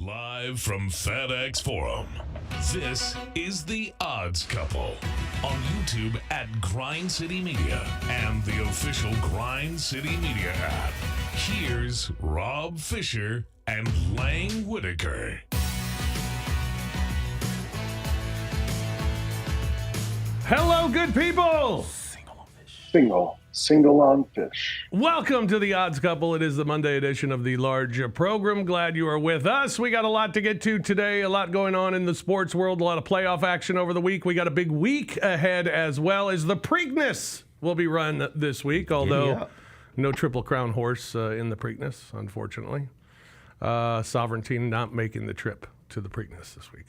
Live from FedEx Forum, this is The Odds Couple on YouTube at Grind City Media and the official Grind City Media app. Here's Rob Fisher and Lang Whitaker. Hello, good people. Single on fish. Welcome to the Odds Couple. It is the Monday edition of the large program. Glad you are with us. We got a lot to get to today, a lot going on in the sports world, a lot of playoff action over the week. We got a big week ahead as well as the Preakness will be run this week, although no Triple Crown horse in the Preakness, unfortunately. Sovereignty not making the trip to the Preakness this week.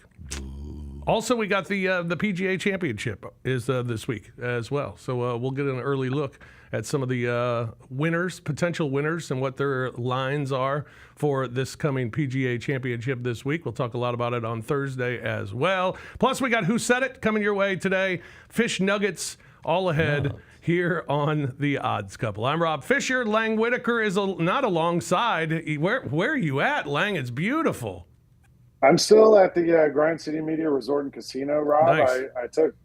Also, we got the PGA Championship is this week as well. So we'll get an early look at some of the winners, potential winners, and what their lines are for this coming PGA Championship this week. We'll talk a lot about it on Thursday as well. Plus, we got Who Said It coming your way today. Fish nuggets all ahead here on the Odds Couple. I'm Rob Fisher. Lang Whitaker is not alongside. Where are you at, Lang? It's beautiful. I'm still at the Grind City Media Resort and Casino, Rob. Nice. I took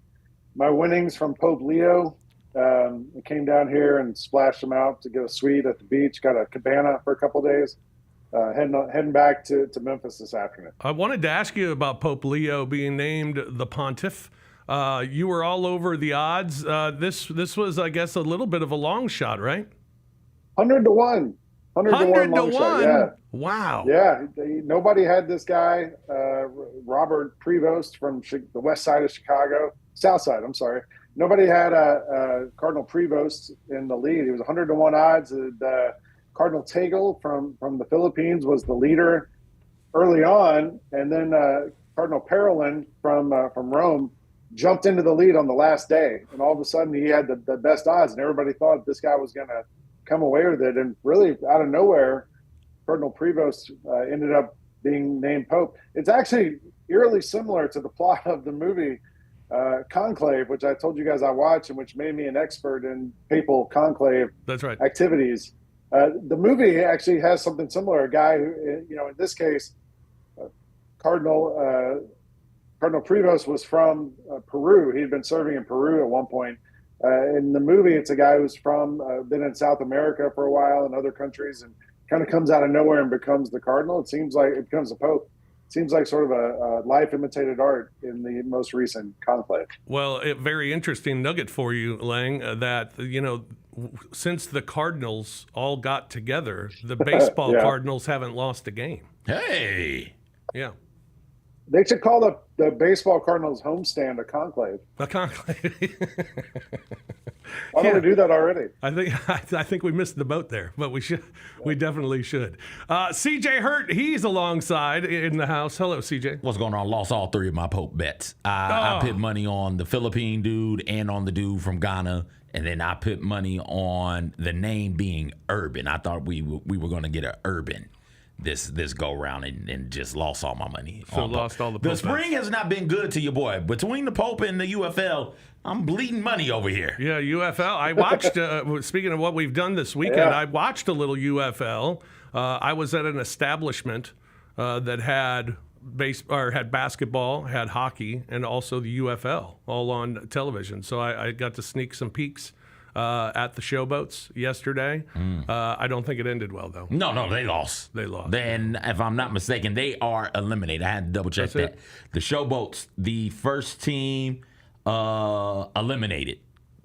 my winnings from Pope Leo. I came down here and splashed them out to get a suite at the beach. Got a cabana for a couple days. Heading back to Memphis this afternoon. I wanted to ask you about Pope Leo being named the Pontiff. You were all over the odds. This was, I guess, a little bit of a long shot, right? 100 to 1. 100 to 1. Shot, yeah. Wow. Yeah. Nobody had this guy, Robert Prevost from the west side of Chicago. South side, I'm sorry. Nobody had Cardinal Prevost in the lead. He was 100 to 1 odds. Cardinal Tagle from the Philippines was the leader early on. And then Cardinal Parolin from Rome jumped into the lead on the last day. And all of a sudden he had the best odds. And everybody thought this guy was going to come away with it. And really out of nowhere, Cardinal Prevost ended up being named Pope. It's actually eerily similar to the plot of the movie Conclave, which I told you guys I watched and which made me an expert in papal conclave activities. The movie actually has something similar. A guy who, in this case, Cardinal Prevost was from Peru. He'd been serving in Peru at one point. In the movie, it's a guy who's been in South America for a while and other countries and kind of comes out of nowhere and becomes the cardinal. It seems like it becomes a pope. It seems like sort of a life imitated art in the most recent conclave. Well, a very interesting nugget for you, Lang, that, since the Cardinals all got together, the baseball Cardinals haven't lost a game. Hey. Yeah. They should call the baseball Cardinals homestand a conclave. A conclave. Why don't we do that already? I think we missed the boat there, but we should. We definitely should. CJ Hurt, he's alongside in the house. Hello, CJ. What's going on? Lost all three of my Pope bets. I put money on the Philippine dude and on the dude from Ghana, and then I put money on the name being Urban. I thought we were going to get an Urban this go round and just lost all my money. So lost all the Pope. The spring has not been good to your boy. Between the Pope and the UFL, I'm bleeding money over here. Yeah, UFL. I watched, speaking of what we've done this weekend, I watched a little UFL. I was at an establishment that had basketball, had hockey, and also the UFL all on television. So I got to sneak some peeks at the showboats yesterday. I don't think it ended well, though. No, they lost. Then, if I'm not mistaken, they are eliminated. I had to double check that. The showboats, the first team eliminated,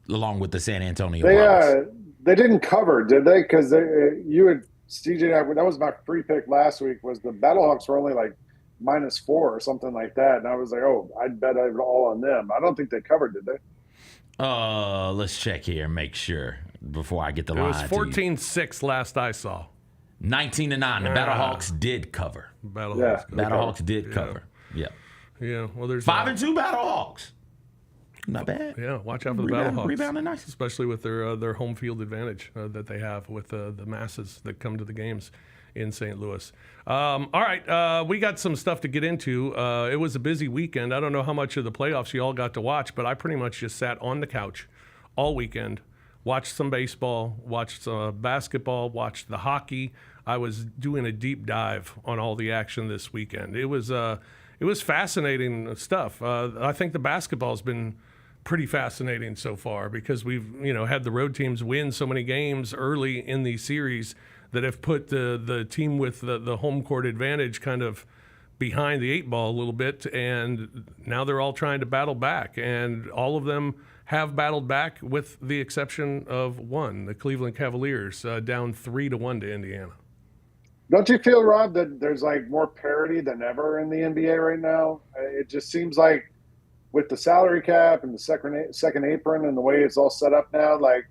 along with the San Antonio Bucks. They didn't cover, did they? Because you and CJ, that was my free pick last week, was the Battlehawks were only like -4 or something like that. And I was like, I'd bet it all on them. I don't think they covered, did they? Let's check here and make sure before I get the line. It was 14-6 last I saw. 19-9. The Battlehawks did cover. Battlehawks did cover. Yeah. Yeah. Well, there's 5-2 Battlehawks. Not bad. Yeah. Watch out for the Battlehawks. Rebounding nice, especially with their home field advantage that they have with the masses that come to the games in St. Louis. All right, we got some stuff to get into. It was a busy weekend. I don't know how much of the playoffs you all got to watch, but I pretty much just sat on the couch all weekend watched some baseball, watched some basketball, watched the hockey. I was doing a deep dive on all the action this weekend. It was fascinating stuff. I think the basketball's been pretty fascinating so far because we've had the road teams win so many games early in these series that have put the team with the home court advantage kind of behind the eight ball a little bit, and now they're all trying to battle back, and all of them have battled back with the exception of one, the Cleveland Cavaliers, down 3-1 to Indiana. Don't you feel, Rob, that there's like more parity than ever in the NBA right now? It just seems like with the salary cap and the second apron and the way it's all set up now, like,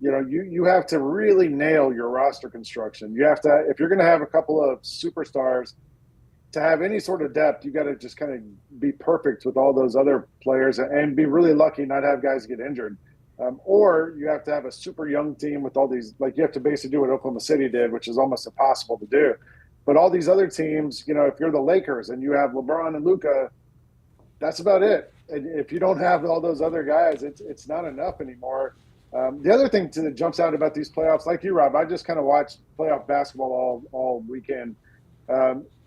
you have to really nail your roster construction. You have to, if you're going to have a couple of superstars, to have any sort of depth, you got to just kind of be perfect with all those other players and be really lucky not have guys get injured. Or you have to have a super young team with all these, like you have to basically do what Oklahoma City did, which is almost impossible to do. But all these other teams, if you're the Lakers and you have LeBron and Luka, that's about it. And if you don't have all those other guys, it's not enough anymore. The other thing that jumps out about these playoffs, like you, Rob, I just kind of watched playoff basketball all weekend,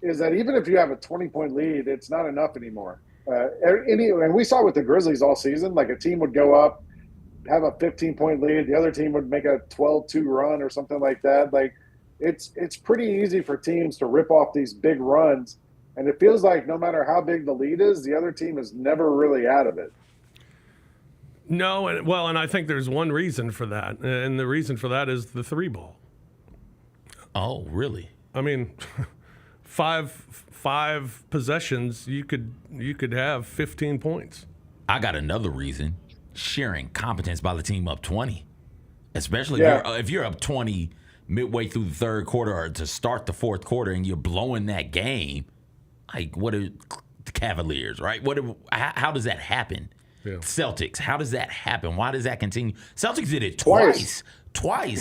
is that even if you have a 20-point lead, it's not enough anymore. And we saw with the Grizzlies all season, like a team would go up, have a 15-point lead, the other team would make a 12-2 run or something like that. Like it's pretty easy for teams to rip off these big runs, and it feels like no matter how big the lead is, the other team is never really out of it. No, and I think there's one reason for that, and the reason for that is the three ball. Oh, really? I mean, five possessions, you could have 15 points. I got another reason: sheer incompetence by the team up 20, especially if you're up 20 midway through the third quarter or to start the fourth quarter, and you're blowing that game. Like, what are the Cavaliers, right? How does that happen? Yeah. Celtics, how does that happen? Why does that continue? Celtics did it twice.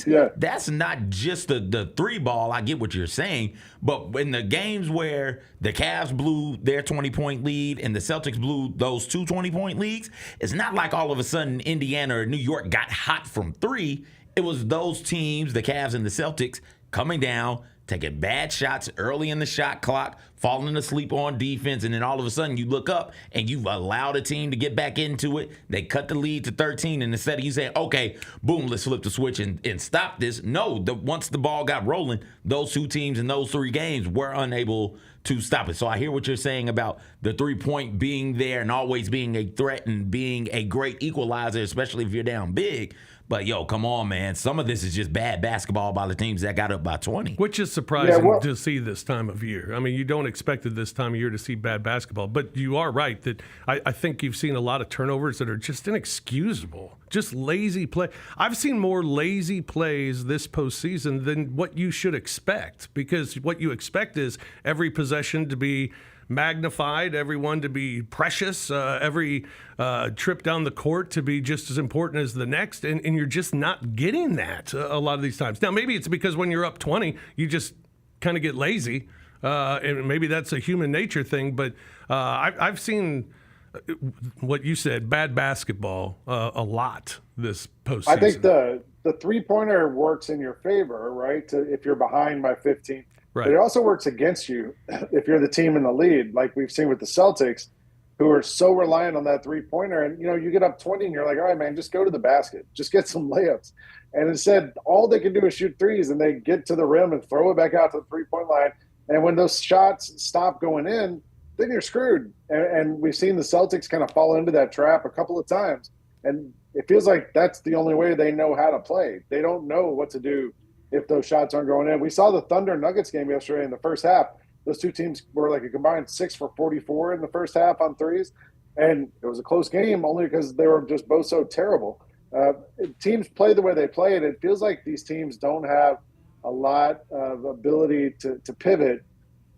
Yeah. That's not just the three ball. I get what you're saying. But in the games where the Cavs blew their 20-point lead and the Celtics blew those two 20-point leads, it's not like all of a sudden Indiana or New York got hot from three. It was those teams, the Cavs and the Celtics, coming down, taking bad shots early in the shot clock, falling asleep on defense, and then all of a sudden you look up and you've allowed a team to get back into it. They cut the lead to 13, and instead of you saying, okay, boom, let's flip the switch and stop this, no, once the ball got rolling, those two teams in those three games were unable to stop it. So I hear what you're saying about the three-point being there and always being a threat and being a great equalizer, especially if you're down big. But, come on, man. Some of this is just bad basketball by the teams that got up by 20. Which is surprising to see this time of year. I mean, you don't expect it this time of year to see bad basketball. But you are right that I think you've seen a lot of turnovers that are just inexcusable. Just lazy play. I've seen more lazy plays this postseason than what you should expect, because what you expect is every possession to be magnified, everyone to be precious, every trip down the court to be just as important as the next, and you're just not getting that a lot of these times. Now, maybe it's because when you're up 20, you just kind of get lazy, and maybe that's a human nature thing, but I've seen what you said, bad basketball, a lot this postseason. I think the three-pointer works in your favor, right, if you're behind by 15. Right. But it also works against you if you're the team in the lead, like we've seen with the Celtics, who are so reliant on that three-pointer. And, you get up 20 and you're like, all right, man, just go to the basket. Just get some layups. And instead, all they can do is shoot threes, and they get to the rim and throw it back out to the three-point line. And when those shots stop going in, then you're screwed. And we've seen the Celtics kind of fall into that trap a couple of times. And it feels like that's the only way they know how to play. They don't know what to do if those shots aren't going in. We saw the Thunder Nuggets game yesterday in the first half. Those two teams were like a combined 6 for 44 in the first half on threes. And it was a close game only because they were just both so terrible. Teams play the way they play, and it feels like these teams don't have a lot of ability to pivot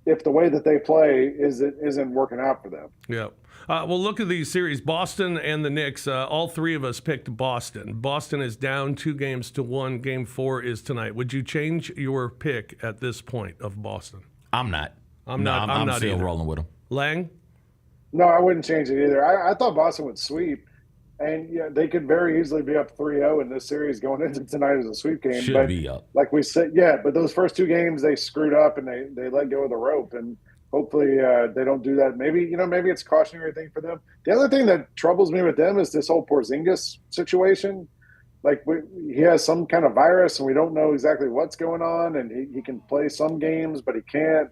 if the way that they play isn't working out for them. Yeah. Well, look at these series. Boston and the Knicks, all three of us picked Boston. Boston is down 2-1. Game 4 is tonight. Would you change your pick at this point of Boston? I'm not. I'm not still either. rolling with them. Lang? No, I wouldn't change it either. I thought Boston would sweep. And yeah, they could very easily be up 3-0 in this series going into tonight as a sweep game. Should but be up. like we said, yeah, but those first two games they screwed up and they let go of the rope. And hopefully they don't do that. Maybe it's a cautionary thing for them. The other thing that troubles me with them is this whole Porzingis situation. Like he has some kind of virus and we don't know exactly what's going on. And he can play some games, but he can't.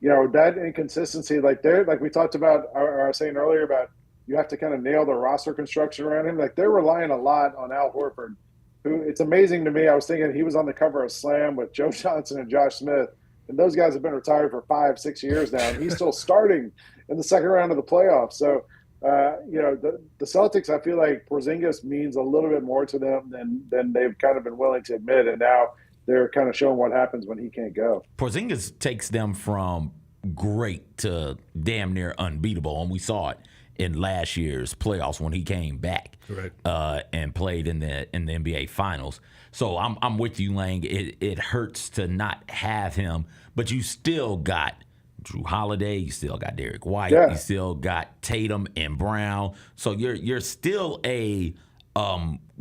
That inconsistency, like we talked about, I was saying earlier about, you have to kind of nail the roster construction around him. Like they're relying a lot on Al Horford, who it's amazing to me. I was thinking he was on the cover of Slam with Joe Johnson and Josh Smith, and those guys have been retired for 5-6 years now, and he's still starting in the second round of the playoffs. So, the Celtics, I feel like Porzingis means a little bit more to them than they've kind of been willing to admit, and now they're kind of showing what happens when he can't go. Porzingis takes them from great to damn near unbeatable, and we saw it in last year's playoffs when he came back and played in the NBA Finals. So I'm with you, Lang. It hurts to not have him, but you still got Drew Holiday, you still got Derek White, you still got Tatum and Brown. So you're still a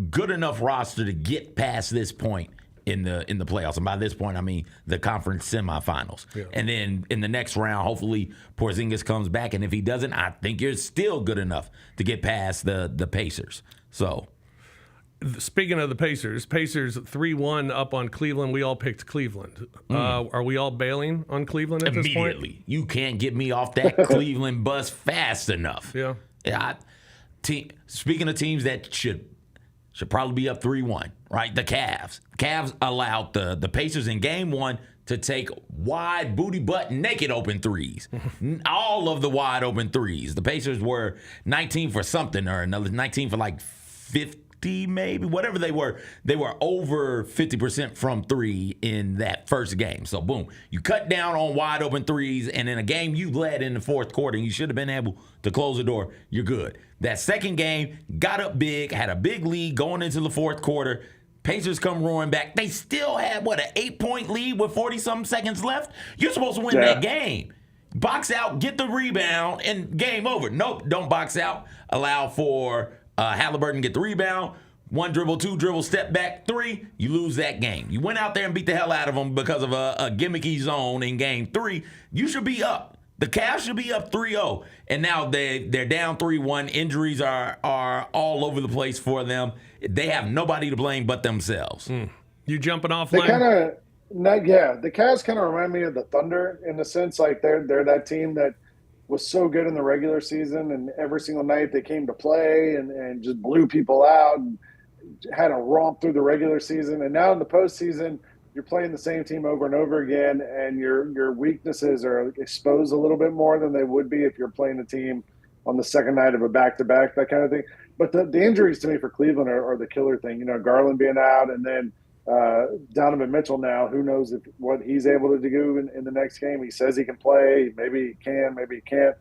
good enough roster to get past this point in the playoffs. And by this point, I mean the conference semifinals. Yeah. And then in the next round, hopefully Porzingis comes back. And if he doesn't, I think you're still good enough to get past the Pacers. So, speaking of the Pacers 3-1 up on Cleveland. We all picked Cleveland. Are we all bailing on Cleveland at this point? Immediately. You can't get me off that Cleveland bus fast enough. Yeah. Speaking of teams that should probably be up 3-1, right? The Cavs. Cavs allowed the Pacers in game one to take wide booty butt naked open threes. All of the wide open threes. The Pacers were 19 for something or another, 19 for like 50 maybe, whatever they were. They were over 50% from three in that first game. So boom, you cut down on wide open threes, and in a game you led in the fourth quarter and you should have been able to close the door, you're good. That second game, got up big, had a big lead going into the fourth quarter. Pacers come roaring back. They still had, an 8-point lead with 40-something seconds left? You're supposed to win that game. Box out, get the rebound, and game over. Nope, don't box out. Allow for Halliburton to get the rebound. One dribble, two dribble, step back, three. You lose that game. You went out there and beat the hell out of them because of a gimmicky zone in game three. You should be up. The Cavs should be up 3-0, and now they're down 3-1. Injuries are all over the place for them. They have nobody to blame but themselves. You jumping off? The Cavs kind of remind me of the Thunder in the sense like they're that team that was so good in the regular season, and every single night they came to play and just blew people out and had a romp through the regular season, and now in the postseason, you're playing the same team over and over again, and your weaknesses are exposed a little bit more than they would be if you're playing a team on the second night of a back-to-back, that kind of thing. But the injuries to me for Cleveland are the killer thing. Garland being out, and then Donovan Mitchell now, who knows what he's able to do in the next game. He says he can play. Maybe he can, maybe he can't.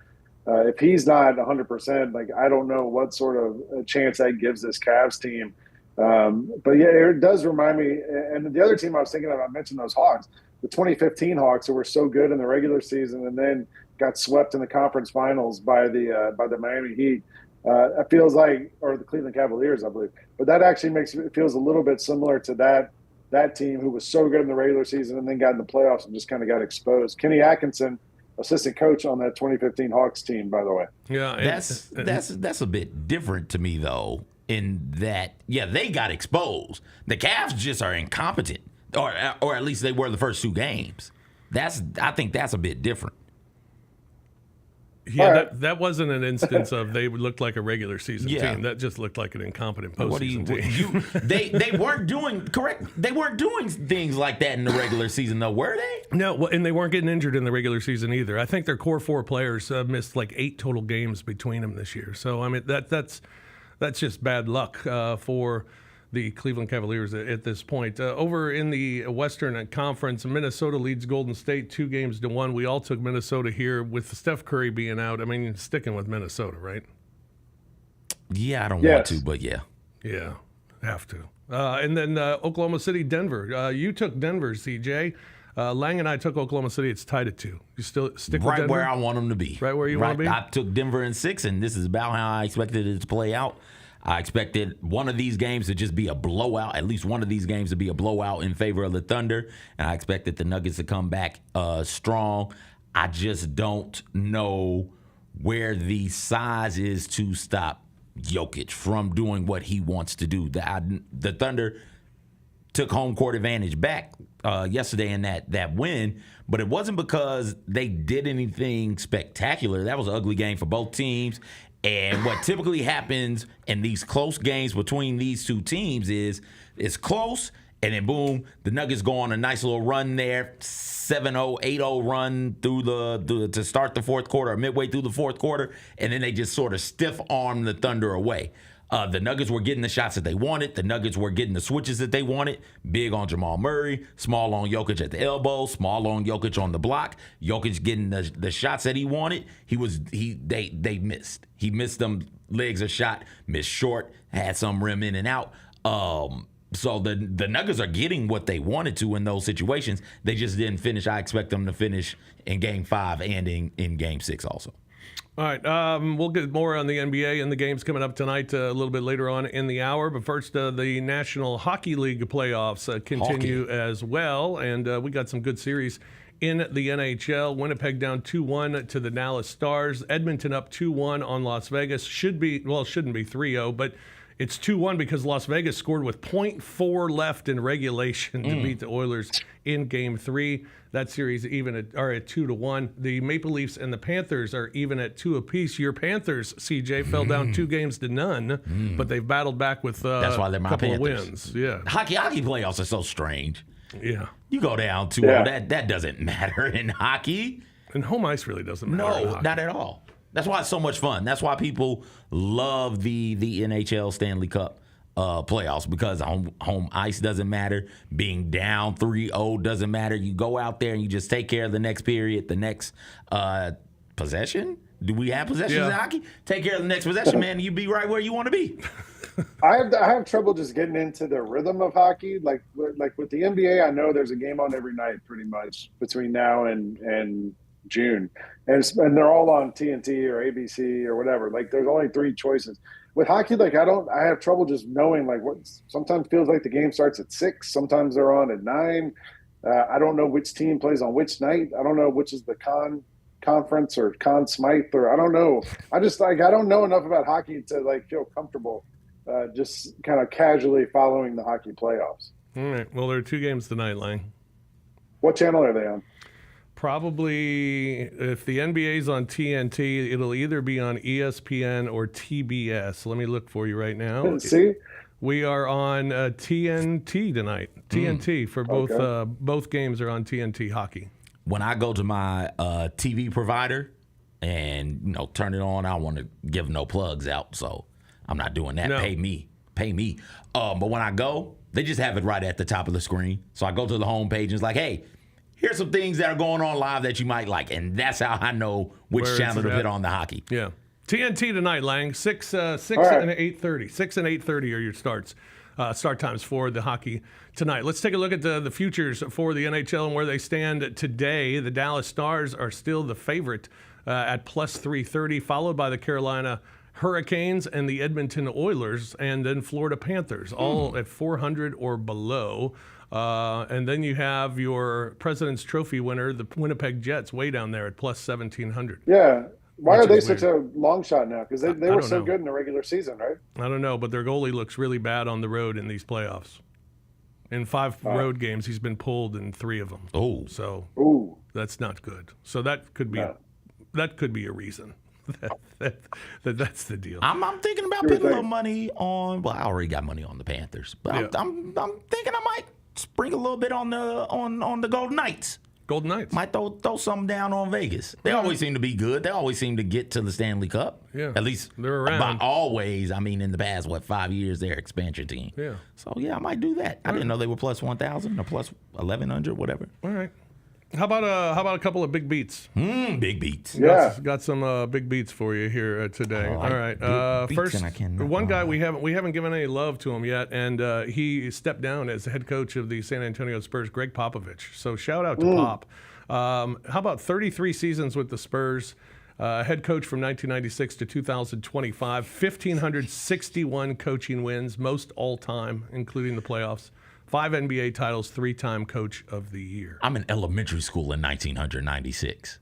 If he's not 100%, I don't know what sort of chance that gives this Cavs team. But yeah, it does remind me, and the other team I was thinking of, I mentioned those Hawks, the 2015 Hawks, who were so good in the regular season and then got swept in the conference finals by the Miami Heat. It feels like, or the Cleveland Cavaliers, I believe. But that actually it feels a little bit similar to that team who was so good in the regular season and then got in the playoffs and just kind of got exposed. Kenny Atkinson, assistant coach on that 2015 Hawks team, by the way. Yeah, that's a bit different to me though. In that, they got exposed. The Cavs just are incompetent, or at least they were the first two games. I think that's a bit different. Yeah, that wasn't an instance of they looked like a regular season team. That just looked like an incompetent postseason team. They weren't doing correct. They weren't doing things like that in the regular season, though, were they? No, and they weren't getting injured in the regular season either. I think their core four players missed like 8 total games between them this year. So I mean that's just bad luck for the Cleveland Cavaliers at this point. Over in the Western Conference, Minnesota leads Golden State 2-1. We all took Minnesota here with Steph Curry being out. I mean, sticking with Minnesota, right? Yeah, I don't want to, but yeah. Yeah, have to. And then Oklahoma City, Denver. You took Denver, CJ. Lang and I took Oklahoma City. It's tied at 2. You still stick with Denver? Right where I want them to be. Right where you want to be? I took Denver in 6, and this is about how I expected it to play out. I expected one of these games to just be a blowout, at least one of these games to be a blowout in favor of the Thunder, and I expected the Nuggets to come back strong. I just don't know where the size is to stop Jokic from doing what he wants to do. The Thunder took home court advantage back yesterday in that win, but it wasn't because they did anything spectacular. That was an ugly game for both teams. And what typically happens in these close games between these two teams is it's close, and then boom, the Nuggets go on a nice little run there, 7-0, 8-0 run through to start the fourth quarter, or midway through the fourth quarter, and then they just sort of stiff-arm the Thunder away. The Nuggets were getting the shots that they wanted. The Nuggets were getting the switches that they wanted. Big on Jamal Murray, small on Jokic at the elbow, small on Jokic on the block. Jokic getting the shots that he wanted. They missed. He missed them legs a shot, missed short, had some rim in and out. So the Nuggets are getting what they wanted to in those situations. They just didn't finish. I expect them to finish in Game 5 and in Game 6 also. All right, we'll get more on the NBA and the games coming up tonight a little bit later on in the hour. But first, the National Hockey League playoffs continue as well. And we got some good series in the NHL. Winnipeg down 2-1 to the Dallas Stars. Edmonton up 2-1 on Las Vegas. Shouldn't be 3-0, but it's 2-1 because Las Vegas scored with 0.4 left in regulation to beat the Oilers in Game 3. That series are at 2-1. The Maple Leafs and the Panthers are even at 2 apiece. Your Panthers, CJ, fell down 2-0, but they've battled back with That's why they're my couple Panthers. of wins. Yeah, Hockey playoffs are so strange. Yeah. You go down 2-0, that doesn't matter in hockey. And home ice really doesn't matter. No, not at all. That's why it's so much fun. That's why people love the NHL Stanley Cup playoffs, because home ice doesn't matter. Being down 3-0 doesn't matter. You go out there and you just take care of the next period, the next possession. Do we have possessions in hockey? Take care of the next possession, man, and you be right where you want to be. I have trouble just getting into the rhythm of hockey. Like with the NBA, I know there's a game on every night pretty much between now and June, and they're all on TNT or ABC or whatever. Like there's only 3 choices. With hockey, like I have trouble just knowing like what. Sometimes feels like the game starts at 6. Sometimes they're on at 9. I don't know which team plays on which night. I don't know which is the conference or Conn Smythe, or I don't know. I don't know enough about hockey to like feel comfortable just kind of casually following the hockey playoffs. All right. Well, there are 2 games tonight, Lang. What channel are they on? Probably, if the NBA's on TNT, it'll either be on ESPN or TBS. Let me look for you right now. See? We are on TNT tonight. TNT for both. Okay. Both games are on TNT hockey. When I go to my TV provider and turn it on, I don't want to give no plugs out, so I'm not doing that. No. Pay me. But when I go, they just have it right at the top of the screen. So I go to the homepage and it's like, hey, here's some things that are going on live that you might like, and that's how I know which channel to put on the hockey. Yeah, TNT tonight, Lang. 6 right. and 8:30. 6 and 8:30 are your starts. Start times for the hockey tonight. Let's take a look at the futures for the NHL and where they stand today. The Dallas Stars are still the favorite at plus 330, followed by the Carolina Hurricanes and the Edmonton Oilers, and then Florida Panthers, all at 400 or below. And then you have your President's Trophy winner, the Winnipeg Jets, way down there at plus 1,700. Yeah. Why are they such a long shot now? Because they were so good in the regular season, right? I don't know, but their goalie looks really bad on the road in these playoffs. In 5 road games, he's been pulled in 3 of them. Oh. So that's not good. So that could be a reason. That's the deal. I'm thinking about putting a little money on. Well, I already got money on the Panthers, but I'm thinking I might sprinkle a little bit on the Golden Knights. Golden Knights. Might throw something down on Vegas. They always seem to be good. They always seem to get to the Stanley Cup. Yeah. At least they're around. By always, I mean in the past, 5 years, they're expansion team. Yeah. So, I might do that. I didn't know they were plus 1,000 or plus 1,100, whatever. All right. How about a couple of big beats? Big beats. Yeah. Got some big beats for you here today. All right. First, one guy we haven't given any love to him yet, and he stepped down as the head coach of the San Antonio Spurs, Greg Popovich. So shout out to Pop. How about 33 seasons with the Spurs? Head coach from 1996 to 2025, 1,561 coaching wins, most all time, including the playoffs. 5 NBA titles, 3-time Coach of the Year. I'm in elementary school in 1996.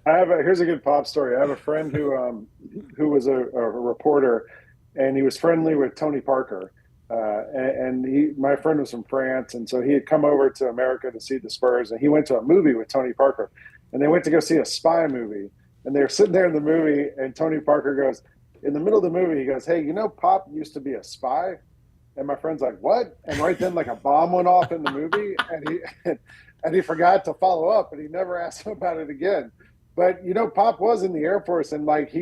Here's a good pop story. I have a friend who was a reporter, and he was friendly with Tony Parker. My friend was from France, and so he had come over to America to see the Spurs, and he went to a movie with Tony Parker, and they went to go see a spy movie, and they were sitting there in the movie, and Tony Parker goes, in the middle of the movie, he goes, "Hey, you know, Pop used to be a spy?" And my friend's like, "What?" And right then, like a bomb went off in the movie, and he forgot to follow up, and he never asked him about it again. But, you know, Pop was in the Air Force, and like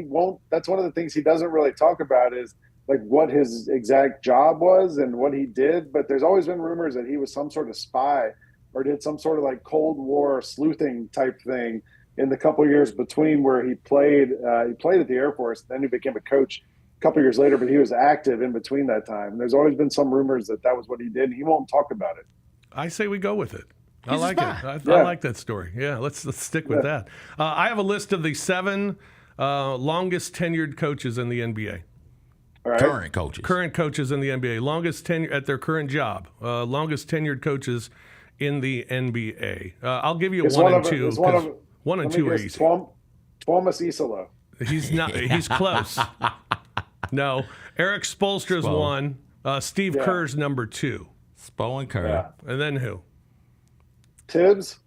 that's one of the things he doesn't really talk about is like what his exact job was and what he did. But there's always been rumors that he was some sort of spy or did some sort of like Cold War sleuthing type thing in the couple years between where he played at the Air Force. Then he became a coach a couple years later, but he was active in between that time. And there's always been some rumors that was what he did. And he won't talk about it. I say we go with it. I like it. I like that story. Yeah, let's stick with that. I have a list of the 7 longest tenured coaches in the NBA. All right. Current coaches in the NBA. Longest tenure at their current job. Longest tenured coaches in the NBA. I'll give you 1 and 2. 1 and 2 are easy. Thomas Isola. He's not. He's close. No. Eric Spoelstra's 1. Steve Kerr's number 2. Spo and Kerr. Yeah. And then who? Tibbs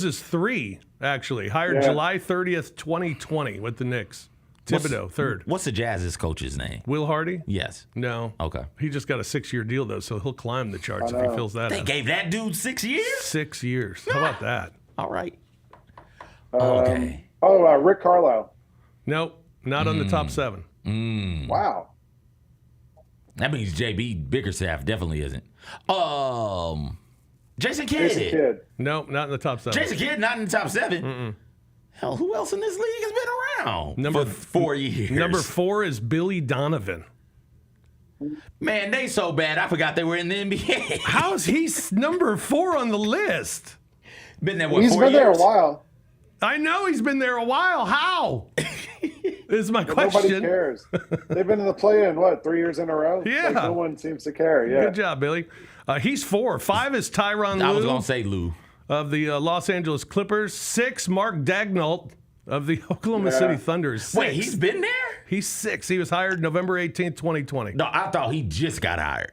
is 3, actually. Hired July 30th, 2020 with the Knicks. Thibodeau, 3rd. What's the Jazz's coach's name? Will Hardy? Yes. No. Okay. He just got a 6-year deal, though, so he'll climb the charts if he fills that They up. gave that dude 6 years? 6 years. How about that? All right. Okay. Rick Carlisle. Nope. Not on the top 7. Wow. That means JB Bickerstaff definitely isn't. Jason Kidd. Nope, not in the top 7. Jason Kidd, not in the top 7. Mm-mm. Hell, who else in this league has been around for 4 years? Number 4 is Billy Donovan. Man, they so bad, I forgot they were in the NBA. How is he number 4 on the list? Been there, what, He's 4 been years? there a while. I know he's been there a while. How? Is my question. Nobody cares. They've been in the play-in, 3 years in a row? Yeah. Like, no one seems to care. Yeah. Good job, Billy. He's 4. 5 is Tyronn Lue. I was going to say Lou. Of the Los Angeles Clippers. 6, Mark Daigneault of the Oklahoma City Thunder. 6. Wait, he's been there? He's 6. He was hired November 18th, 2020. No, I thought he just got hired.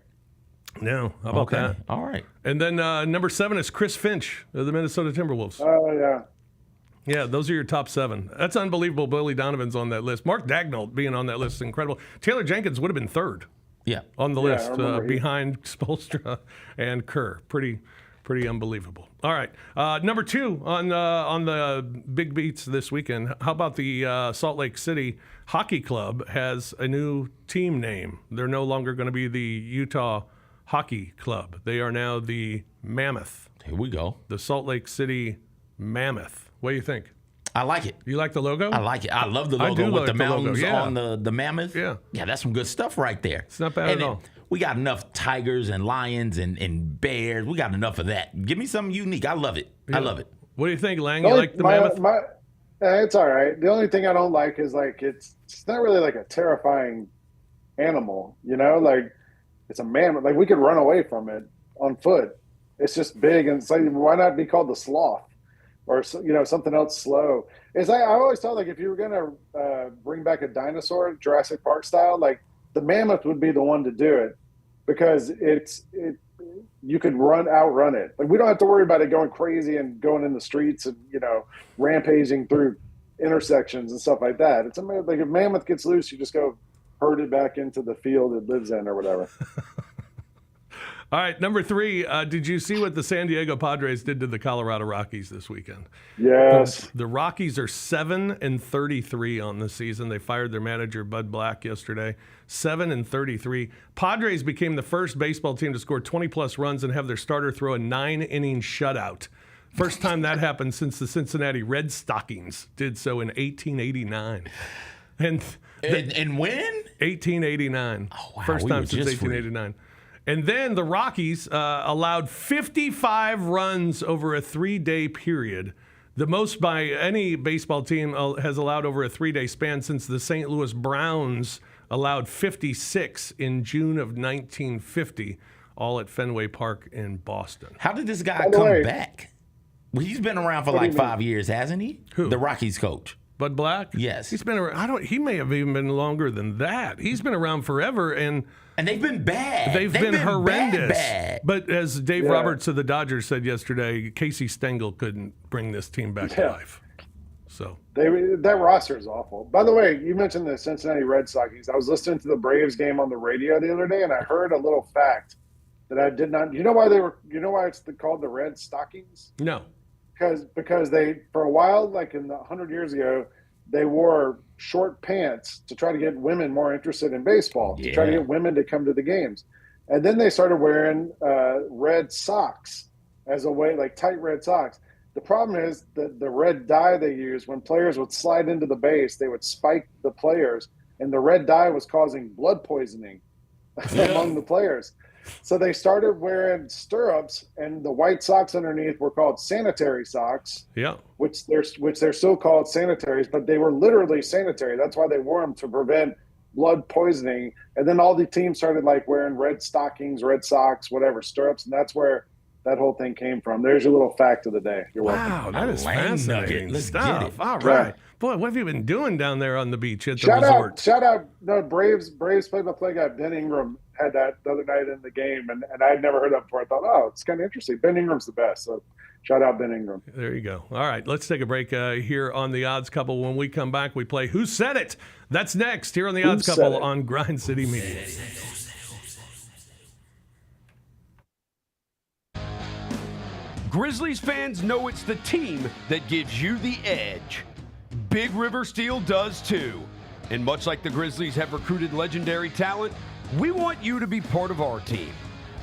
No, how about that? All right. And then number 7 is Chris Finch of the Minnesota Timberwolves. Oh, yeah. Yeah, those are your top 7. That's unbelievable. Billy Donovan's on that list. Mark Daigneault being on that list is incredible. Taylor Jenkins would have been 3rd. Yeah. On the list behind Spoelstra and Kerr. Pretty unbelievable. All right. Number 2 on the big beats this weekend. How about the Salt Lake City Hockey Club has a new team name. They're no longer going to be the Utah Hockey Club. They are now the Mammoth. Here we go. The Salt Lake City Mammoth. What do you think? I like it. You like the logo? I like it. I love the logo with the mountains on the mammoth. Yeah. Yeah, that's some good stuff right there. It's not bad at all. We got enough tigers and lions and bears. We got enough of that. Give me something unique. I love it. Yeah. I love it. What do you think, Lang? You like the mammoth? It's all right. The only thing I don't like is like it's not really like a terrifying animal, you know? Like it's a mammoth. Like we could run away from it on foot. It's just big, and it's like why not be called the sloth? Or something else slow. I always thought like if you were gonna bring back a dinosaur, Jurassic Park style, like the mammoth would be the one to do it because you could outrun it. Like we don't have to worry about it going crazy and going in the streets and rampaging through intersections and stuff like that. It's like if mammoth gets loose, you just go herd it back into the field it lives in or whatever. All right, number 3, did you see what the San Diego Padres did to the Colorado Rockies this weekend? Yes. The Rockies are 7-33 on the season. They fired their manager, Bud Black, yesterday. 7-33. Padres became the first baseball team to score 20-plus runs and have their starter throw a 9-inning shutout. First time that happened since the Cincinnati Red Stockings did so in 1889. And when? 1889. Oh, wow. First time since 1889. And then the Rockies allowed 55 runs over a 3-day period The most by any baseball team has allowed over a 3-day span since the St. Louis Browns allowed 56 in June of 1950, all at Fenway Park in Boston. How did this guy come back? Well, he's been around for like 5 years, hasn't he? Who? The Rockies coach. Bud Black? Yes. He's been around. He may have even been longer than that. He's been around forever, and they've been bad. They've been horrendous. Bad. But as Dave Roberts of the Dodgers said yesterday, Casey Stengel couldn't bring this team back to life. So that roster is awful. By the way, you mentioned the Cincinnati Red Sox. I was listening to the Braves game on the radio the other day, and I heard a little fact that I did not. You know why it's called the Red Stockings? No. Because they, for a while, like in the 100 years ago, they wore short pants to try to get women more interested in baseball, to try to get women to come to the games. And then they started wearing red socks as a way, like tight red socks. The problem is that the red dye they used, when players would slide into the base, they would spike the players, and the red dye was causing blood poisoning among the players. So they started wearing stirrups, and the white socks underneath were called sanitary socks. Yeah, which they're still called sanitaries, but they were literally sanitary. That's why they wore them, to prevent blood poisoning. And then all the teams started like wearing red stockings, red socks, whatever, stirrups, and that's where that whole thing came from. There's your little fact of the day. You're welcome. Wow, that is fascinating stuff. All right. Yeah. Boy, what have you been doing down there on the beach at the Shout resort? out. No, Braves play-by-play guy Ben Ingram had that the other night in the game, and I had never heard that before. I thought, oh, it's kind of interesting. Ben Ingram's the best, so shout out Ben Ingram. There you go. All right, let's take a break here on The Odds Couple. When we come back, we play Who Said It? That's next here on The Odds Couple on Grind City Media. Grizzlies fans know it's the team that gives you the edge. Big River Steel does too. And much like the Grizzlies have recruited legendary talent, we want you to be part of our team.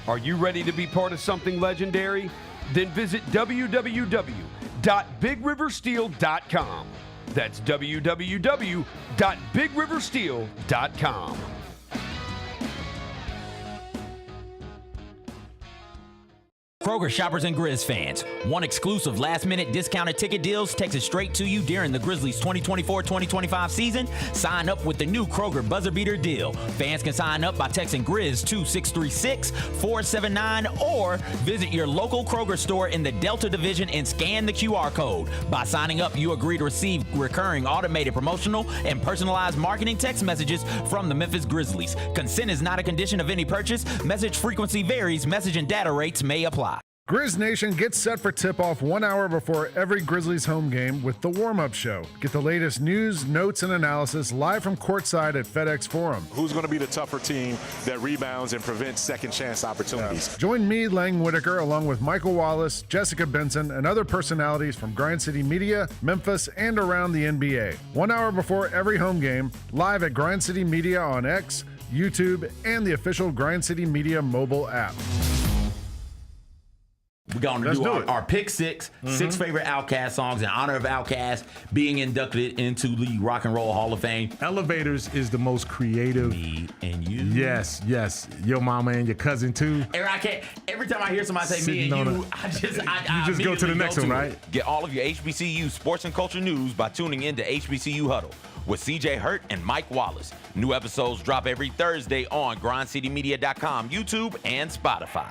Are you ready to be part of something legendary? Then visit www.bigriversteel.com. That's www.bigriversteel.com. Kroger shoppers and Grizz fans, want exclusive last-minute discounted ticket deals texted straight to you during the Grizzlies 2024-2025 season? Sign up with the new Kroger Buzzer Beater deal. Fans can sign up by texting Grizz to 636-479 or visit your local Kroger store in the Delta Division and scan the QR code. By signing up, you agree to receive recurring automated promotional and personalized marketing text messages from the Memphis Grizzlies. Consent is not a condition of any purchase. Message frequency varies. Message and data rates may apply. Grizz Nation gets set for tip-off 1 hour before every Grizzlies home game with the warm-up show. Get the latest news, notes, and analysis live from courtside at FedEx Forum. Who's going to be the tougher team that rebounds and prevents second-chance opportunities? Join me, Lang Whitaker, along with Michael Wallace, Jessica Benson, and other personalities from Grind City Media, Memphis, and around the NBA. 1 hour before every home game, live at Grind City Media on X, YouTube, and the official Grind City Media mobile app. We're going to do our pick six favorite Outkast songs in honor of Outkast being inducted into the Rock and Roll Hall of Fame. Elevators is the most creative. Me and you. Yes. Your mama and your cousin too. Every time I hear somebody say me and you, I just go to the next one, right? Get all of your HBCU sports and culture news by tuning in to HBCU Huddle with CJ Hurt and Mike Wallace. New episodes drop every Thursday on grindcitymedia.com, YouTube, and Spotify.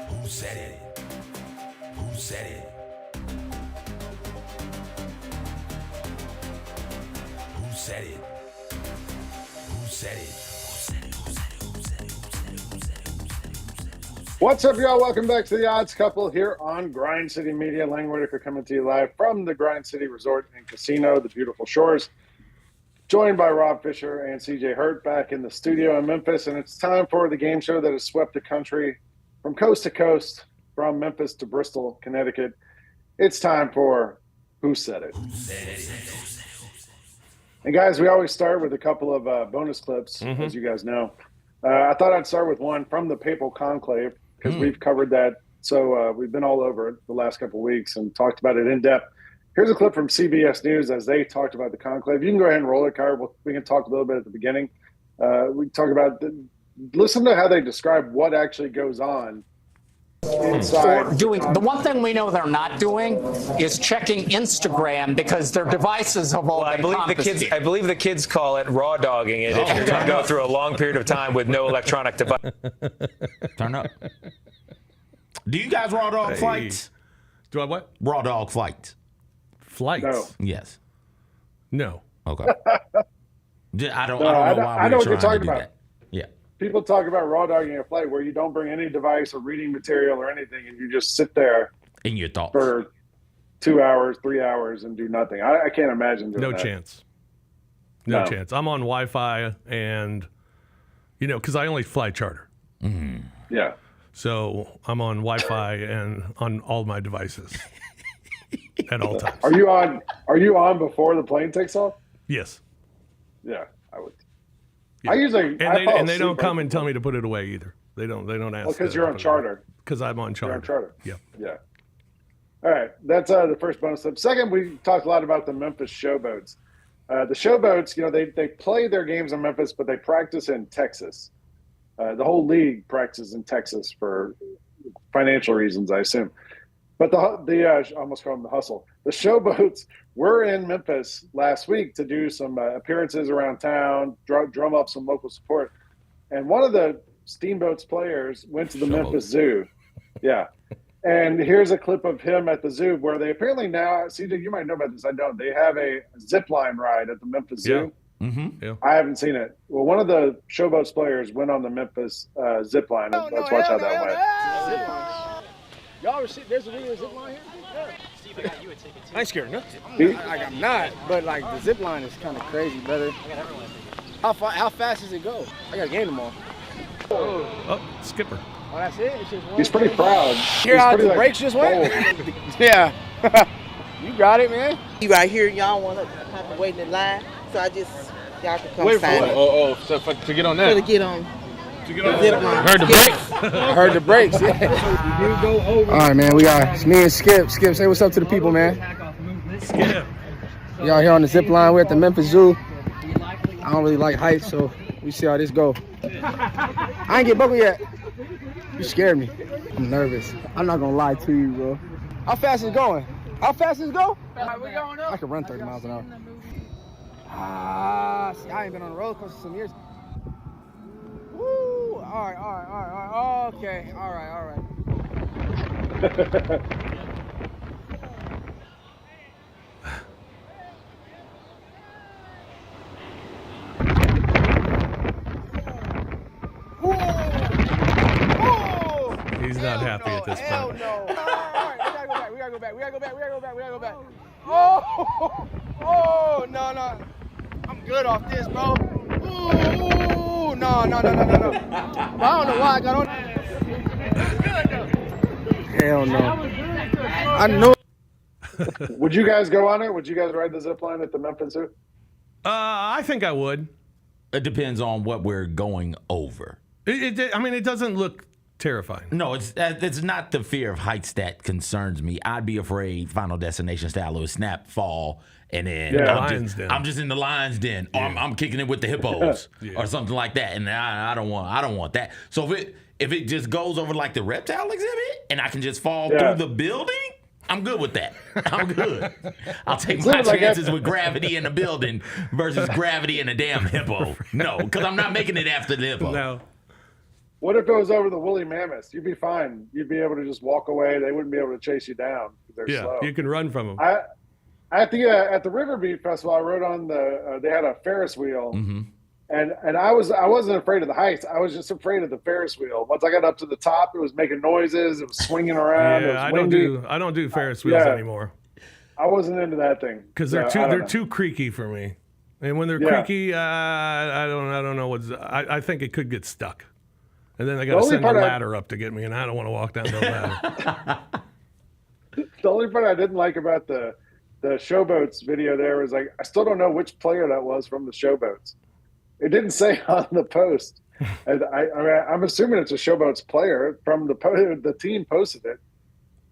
Who said it? Who said it? Who said it? Who said it? What's up, y'all? Welcome back to The Odds Couple here on Grind City Media. Lang Whitaker coming to you live from the Grind City Resort and Casino, the beautiful shores. Joined by Rob Fisher and CJ Hurt back in the studio in Memphis. And it's time for the game show that has swept the country from coast to coast, from Memphis to Bristol, Connecticut. It's time for Who Said It? And guys, we always start with a couple of bonus clips, as you guys know. I thought I'd start with one from the Papal Conclave, because we've covered that. So we've been all over it the last couple of weeks and talked about it in depth. Here's a clip from CBS News as they talked about the conclave. You can go ahead and roll it, Kyra. We can talk a little bit at the beginning. We talk about listen to how they describe what actually goes on inside. The one thing we know they're not doing is checking Instagram because their devices have all been confiscated. I believe the kids call it raw dogging it if you're going to go through a long period of time with no electronic device. Turn up. Do you guys raw dog flights? Do I what? Raw dog flights. Flights? No. Yes. No. Okay. I don't know why I know what you're trying to talking do about. that. Yeah. People talk about raw dogging a flight where you don't bring any device or reading material or anything, and you just sit there In your thoughts. for 2 hours, 3 hours, and do nothing. I can't imagine doing No that. chance. No No. chance. I'm on Wi-Fi and, because I only fly charter. Yeah. So I'm on Wi-Fi and on all my devices at all times. Are you on before the plane takes off? Yes. Yeah, I would. Yeah. I usually And they don't come and tell me to put it away either. They don't ask. because you're on charter. Because I'm on charter. You're on charter. Yeah. Yeah. All right, that's the first bonus tip. Second, we talked a lot about the Memphis Showboats. The Showboats, they play their games in Memphis, but they practice in Texas. The whole league practices in Texas for financial reasons, I assume. But I almost call them the Hustle. The Showboats were in Memphis last week to do some appearances around town, drum up some local support. And one of the Steamboats players went to the Memphis Zoo. Yeah. And here's a clip of him at the zoo where they apparently now, CJ, you might know about this. I don't. They have a zip line ride at the Memphis Zoo. Yeah. I haven't seen it. Well, one of the Showboats players went on the Memphis zip line. Let's watch how that went. Y'all ever see, there's a real zip line here? Yeah. I ain't scared of nothing. I'm not, but like the zip line is kind of crazy, brother. How fast does it go? I got a game tomorrow. Oh, skipper. Oh, that's it? It's just one. He's pretty proud. Hear how the brakes just went? Yeah. You got it, man. You right here, y'all want to have to wait in line, so y'all can come sign it. So to get on that? To get on. To get on the zip line. Heard the brakes? I heard the brakes, yeah. All right, man, we got me and Skip. Skip, say what's up to the people, man. Skip. Y'all here on the zip line. We're at the Memphis Zoo. I don't really like heights, so we see how this go. I ain't get buckled yet. You scared me. I'm nervous. I'm not gonna lie to you, bro. How fast is it going? How fast is it go? I can run 30 miles an hour. See, I ain't been on a roller coaster some years. Woo! All right. Okay. All right. He's not happy at this Hell point. no. All right, we gotta go back. Oh, no. I'm good off this, bro. Ooh, no. I don't know why I got on. Hell no. I knew. Would you guys go on it? Would you guys ride the zip line at the Memphis Zoo? I think I would. It depends on what we're going over. It doesn't look terrifying. No, it's not the fear of heights that concerns me. I'd be afraid Final Destination style of snap, fall, and then I'm just in the lion's den. Or I'm kicking it with the hippos or something like that. And I don't want that. So if it just goes over like the reptile exhibit and I can just fall through the building, I'm good with that. I'm good. I'll take my chances with gravity in the building versus gravity in a damn hippo. No, because I'm not making it after the hippo. No. What if it was over the woolly mammoths? You'd be fine. You'd be able to just walk away. They wouldn't be able to chase you down. They're slow. You can run from them. At the River Beat Festival, I rode on they had a Ferris wheel, and I wasn't afraid of the heights. I was just afraid of the Ferris wheel. Once I got up to the top, it was making noises. It was swinging around. Yeah, I don't do Ferris wheels anymore. I wasn't into that thing because they're too creaky for me. And when they're creaky, I don't know what's. I think it could get stuck. And then they got to send a ladder up to get me, and I don't want to walk down the ladder. The only part I didn't like about the Showboats video there was I still don't know which player that was from the Showboats. It didn't say on the post. And I'm assuming it's a Showboats player from the team posted it.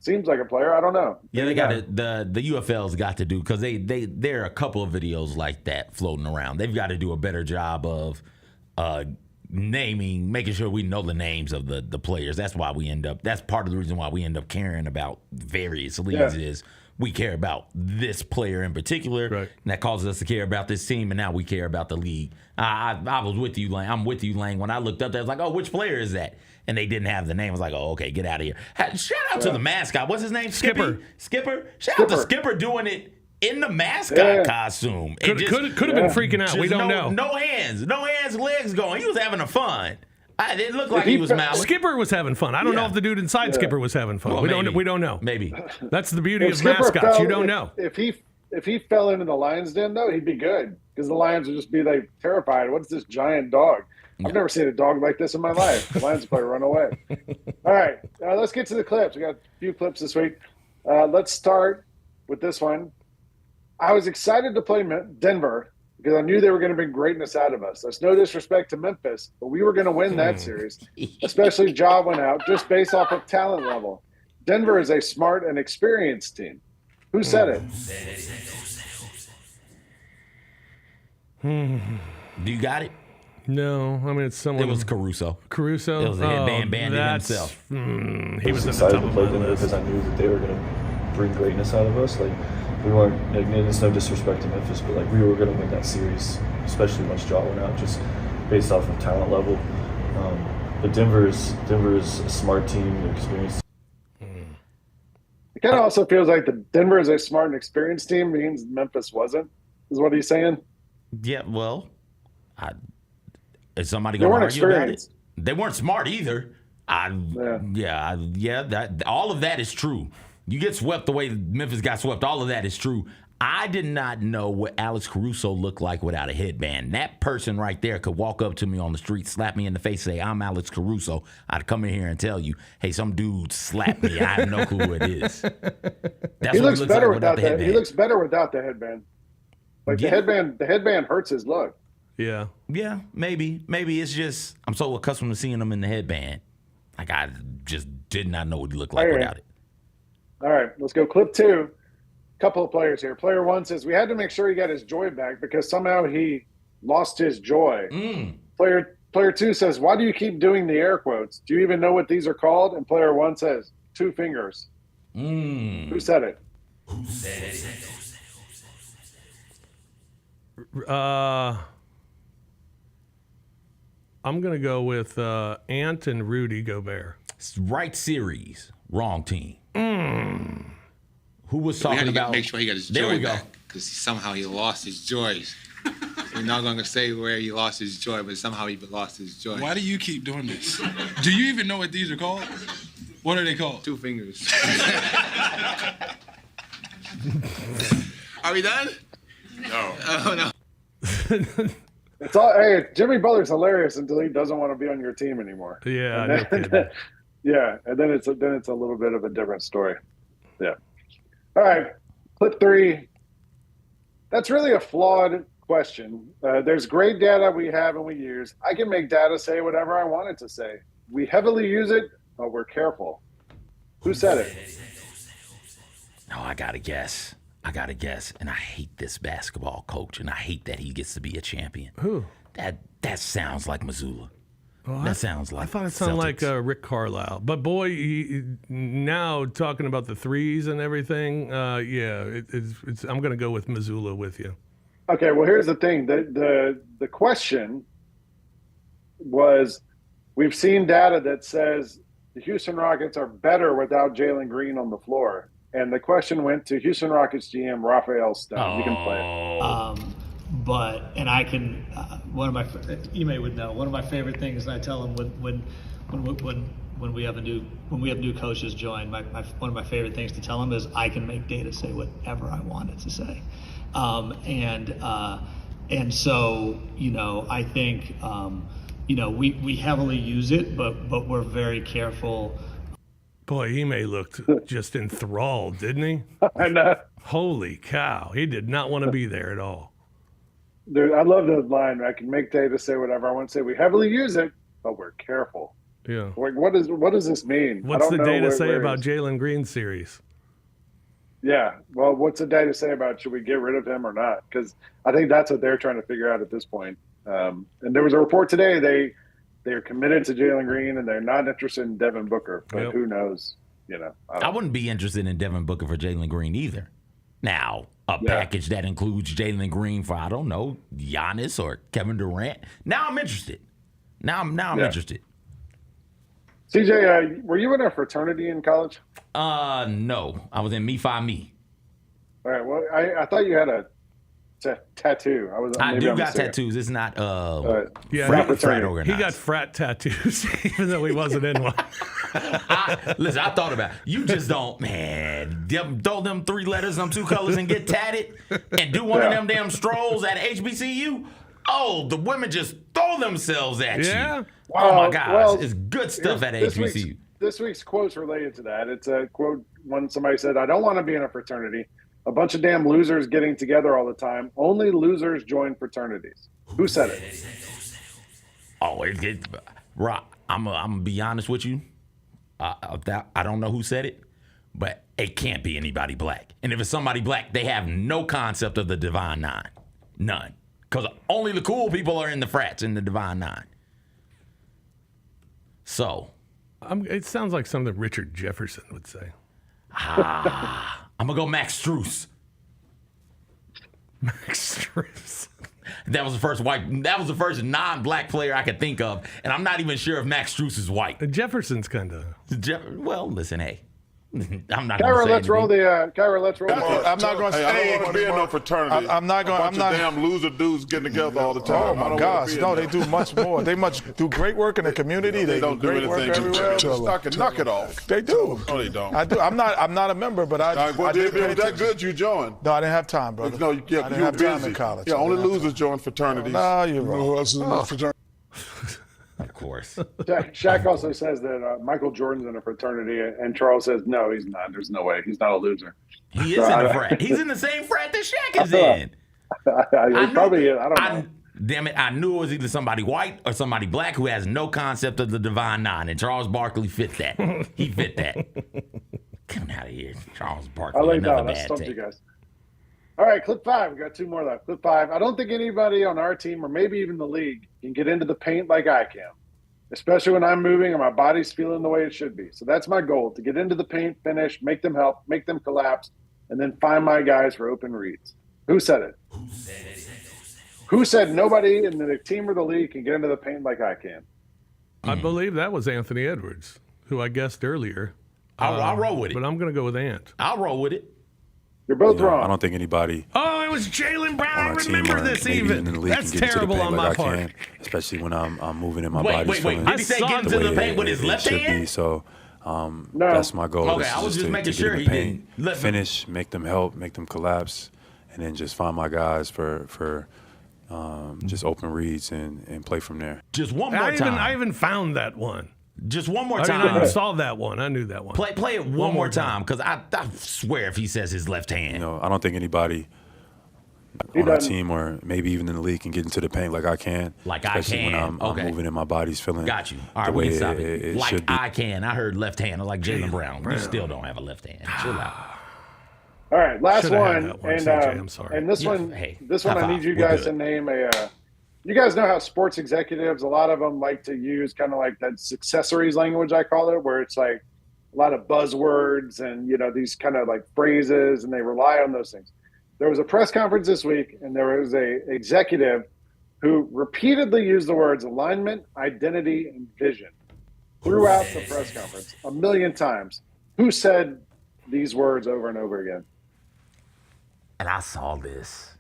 Seems like a player. I don't know. Yeah, they got it. The UFL's got to do because there are a couple of videos like that floating around. They've got to do a better job of making sure we know the names of the players. That's why that's part of the reason why we end up caring about various leagues is we care about this player in particular. Right. And that causes us to care about this team, and now we care about the league. I was with you, Lang. I'm with you, Lang. When I looked up there, I was like, oh, which player is that? And they didn't have the name. I was like, oh, okay, get out of here. Shout out to the mascot. What's his name? Skipper. Shout out to Skipper doing it in the mascot costume. Could have been freaking out. We don't know. No hands, legs going. He was having a fun. It looked like he was mouthing. Skipper was having fun. I don't know if the dude inside Skipper was having fun. Well, we don't know. Maybe. That's the beauty of mascots. You don't know. If he fell into the lion's den, though, he'd be good because the lions would just be like terrified. What's this giant dog? I've never seen a dog like this in my life. The lions probably run away. All right, let's get to the clips. We got a few clips this week. Let's start with this one. I was excited to play Denver because I knew they were going to bring greatness out of us. That's no disrespect to Memphis, but we were going to win that series, especially Ja went out just based off of talent level. Denver is a smart and experienced team. Who said it? Do you got it? No, I mean it's someone. It was Caruso. Caruso. It was a headband bandit himself. He was at the excited top to of play my them list. because I knew that they were going to bring greatness out of us. Like we weren't. Like, it's no disrespect to Memphis, but like we were going to win that series, especially once Ja went out, just based off of talent level. But Denver is a smart team, an experienced. It kind of also feels like the Denver is a smart and experienced team means Memphis wasn't. Is what he's saying? Yeah. Well, is somebody going to argue about it? They weren't smart either. That all of that is true. You get swept the way Memphis got swept. All of that is true. I did not know what Alex Caruso looked like without a headband. That person right there could walk up to me on the street, slap me in the face, say, I'm Alex Caruso. I'd come in here and tell you, hey, some dude slapped me. I have no clue who it is. That's he what looks better like without the that. headband. He looks better without the headband. Like the headband hurts his look. Yeah. Yeah, maybe. Maybe it's just I'm so accustomed to seeing him in the headband. Like I just did not know what he looked like without it. All right, let's go. Clip 2. Couple of players here. Player 1 says, we had to make sure he got his joy back because somehow he lost his joy. Player 2 says, why do you keep doing the air quotes? Do you even know what these are called? And player 1 says, 2 fingers. Who said it? I'm going to go with Ant and Rudy Gobert. Right series, wrong team. Who was talking about? Make sure he got his joy back because somehow he lost his joy. We're not going to say where he lost his joy, but somehow he lost his joy. Why do you keep doing this? Do you even know what these are called? What are they called? 2 fingers. Are we done? No. Oh, no. It's all. Hey, Jimmy Butler's hilarious until he doesn't want to be on your team anymore. Yeah. And then, and then it's a little bit of a different story. Yeah. All right. Clip 3. That's really a flawed question. There's great data we have and we use. I can make data say whatever I want it to say. We heavily use it, but we're careful. Who said it? No, I gotta guess. And I hate this basketball coach, and I hate that he gets to be a champion. Who? That sounds like Missoula. Oh, that sounds like I thought it sounded like Rick Carlisle. But boy, now talking about the threes and everything, it's I'm going to go with Missoula with you. Okay, well, here's the thing. The question was, we've seen data that says the Houston Rockets are better without Jalen Green on the floor. And the question went to Houston Rockets GM Raphael Stone. You can play it. And I can, you would know, one of my favorite things I tell them when we have new coaches join, one of my favorite things to tell them is I can make data say whatever I want it to say. And so, I think, we heavily use it, but we're very careful. Boy, Ime looked just enthralled, didn't he? I know. Holy cow. He did not want to be there at all. Dude, I love the line. I can make data say whatever I want to say. We heavily use it, but we're careful. Yeah. Like, what does this mean? What's the data say about Jalen Green's series? Yeah. Well, what's the data say about should we get rid of him or not? Because I think that's what they're trying to figure out at this point. And there was a report today. they're committed to Jalen Green and they're not interested in Devin Booker. But who knows? I wouldn't be interested in Devin Booker for Jalen Green either. Now, a package that includes Jalen Green for, I don't know, Giannis or Kevin Durant. Now I'm interested. Now I'm interested. CJ, were you in a fraternity in college? No. I was in Me Fi Me. All right. Well, I thought you had a tattoo. I do got tattoos. It's not frat organized. He got frat tattoos, even though he wasn't in one. Listen, I thought about it. You just don't, man. Throw them 3 letters, them 2 colors, and get tatted, and do one of them damn strolls at HBCU. Oh, the women just throw themselves at you. Oh my gosh, it's good stuff at HBCU. This week's quote's related to that. It's a quote when somebody said, "I don't want to be in a fraternity. A bunch of damn losers getting together all the time. Only losers join fraternities." Who said it? Oh, Rock, I'm gonna be honest with you. I don't know who said it, but it can't be anybody black. And if it's somebody black, they have no concept of the Divine Nine. None. Because only the cool people are in the frats in the Divine Nine. So. It sounds like something Richard Jefferson would say. I'm going to go Max Strus. Max Strus. That was the first non-black player I could think of, and I'm not even sure if Max Strus is white. Jefferson's kind of. Well, listen, hey. I'm not Kyra, let's roll the. Kyra, let's roll. I'm not going to say. I don't want to be in no fraternity. I'm not going. I'm not. Damn loser dudes getting together all the time. Oh my gosh, no, they do much more. They do great work in the community. They don't do do great work anything. everywhere. Just knock it off. They do. No, they don't. I do. I'm not a member, but I. If it was that good, you joined. No, I didn't have time, brother. No, you were busy in college. Yeah, only losers join fraternities. No, you're wrong. Who else is in a fraternity? Of course. Shaq also says that Michael Jordan's in a fraternity, and Charles says, no, he's not. There's no way. He's not a loser. He is in a frat. He's in the same frat that Shaq is in. He probably is. I don't know. Damn it, I knew it was either somebody white or somebody black who has no concept of the Divine Nine, and Charles Barkley fit that. He fit that. Come out of here, Charles Barkley. I like another that. bad Stumped take. you guys. All right, clip 5. We got 2 more left. Clip 5. I don't think anybody on our team or maybe even the league can get into the paint like I can, especially when I'm moving and my body's feeling the way it should be. So that's my goal, to get into the paint, finish, make them help, make them collapse, and then find my guys for open reads. Who said it? Who said nobody in the team or the league can get into the paint like I can? I believe that was Anthony Edwards, who I guessed earlier. I'll roll with it. But I'm going to go with Ant. I'll roll with it. You're both wrong. I don't think anybody. Oh, it was Jalen Brown. I remember this maybe even. In the league That's can get terrible into the paint on like my I part. can, especially when I'm moving in my Wait, body. Did he say get into the paint with his left hand? So that's my goal. Okay, I was just making sure he didn't. Finish, make them help, make them collapse, and then just find my guys for just open reads and play from there. Just one more time. I even found that one. Just one more time. I saw that one. I knew that one. Play it one more time, because I swear if he says his left hand. I don't think anybody on our team or maybe even in the league can get into the paint like I can. Like I especially can. when I'm moving and my body's feeling Got you. All right, the way we can stop it like should be. I can. I heard left hand. Like Jalen Brown. You still don't have a left hand. Chill out. All right, last Should've one. had that one, And CJ, I'm sorry. And this one, this one, high I need five. you We're guys good. to name a. You guys know how sports executives, a lot of them like to use kind of like that accessories language, I call it, where it's like a lot of buzzwords and, these kind of like phrases, and they rely on those things. There was a press conference this week, and there was a executive who repeatedly used the words alignment, identity, and vision throughout the press conference 1,000,000 times. Who said these words over and over again? And I saw this,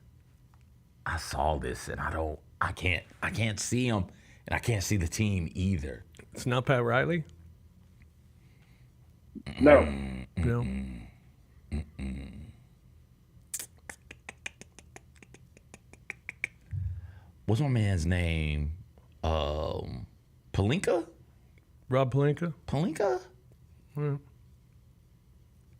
and I can't see him, and I can't see the team either. It's not Pat Riley? No. No. What's my man's name? Pelinka? Rob Pelinka? Pelinka?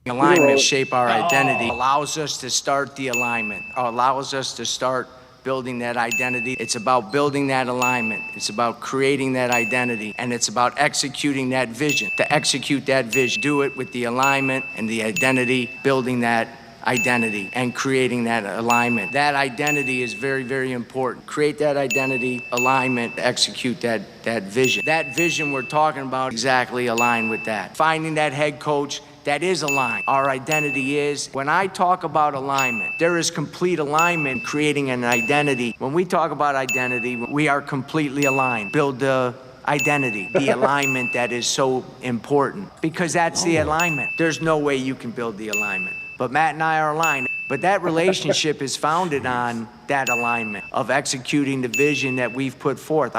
Alignment shape our identity, allows us to start the alignment, allows us to start building that identity. It's about building that alignment. It's about creating that identity, and it's about executing that vision. To execute that vision, do it with the alignment and the identity, building that identity and creating that alignment. That identity is very, very important. Create that identity, alignment, execute that vision. That vision we're talking about exactly aligned with that. Finding that head coach that is aligned. Our identity is, when I talk about alignment, there is complete alignment creating an identity. When we talk about identity, we are completely aligned. Build the identity, the alignment that is so important, because that's the alignment. There's no way you can build the alignment. But Matt and I are aligned. But that relationship is founded on that alignment of executing the vision that we've put forth.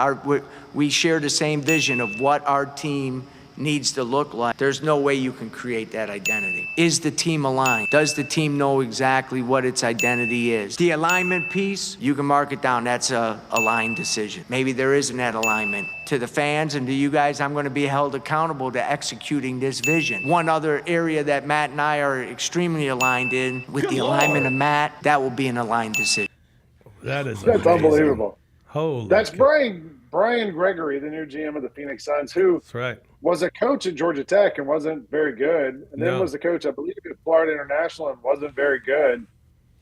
We share the same vision of what our team needs to look like. There's no way you can create that identity. Is the team aligned? Does the team know exactly what its identity is? The alignment piece, you can mark it down. That's a aligned decision. Maybe there isn't that alignment. To the fans and to you guys, I'm going to be held accountable to executing this vision. One other area that Matt and I are extremely aligned in, with the alignment of Matt, that will be an aligned decision. That's unbelievable. Holy That's Brian Gregory, the new GM of the Phoenix Suns, who That's right. was a coach at Georgia Tech and wasn't very good, and then was the coach, I believe, at Florida International and wasn't very good,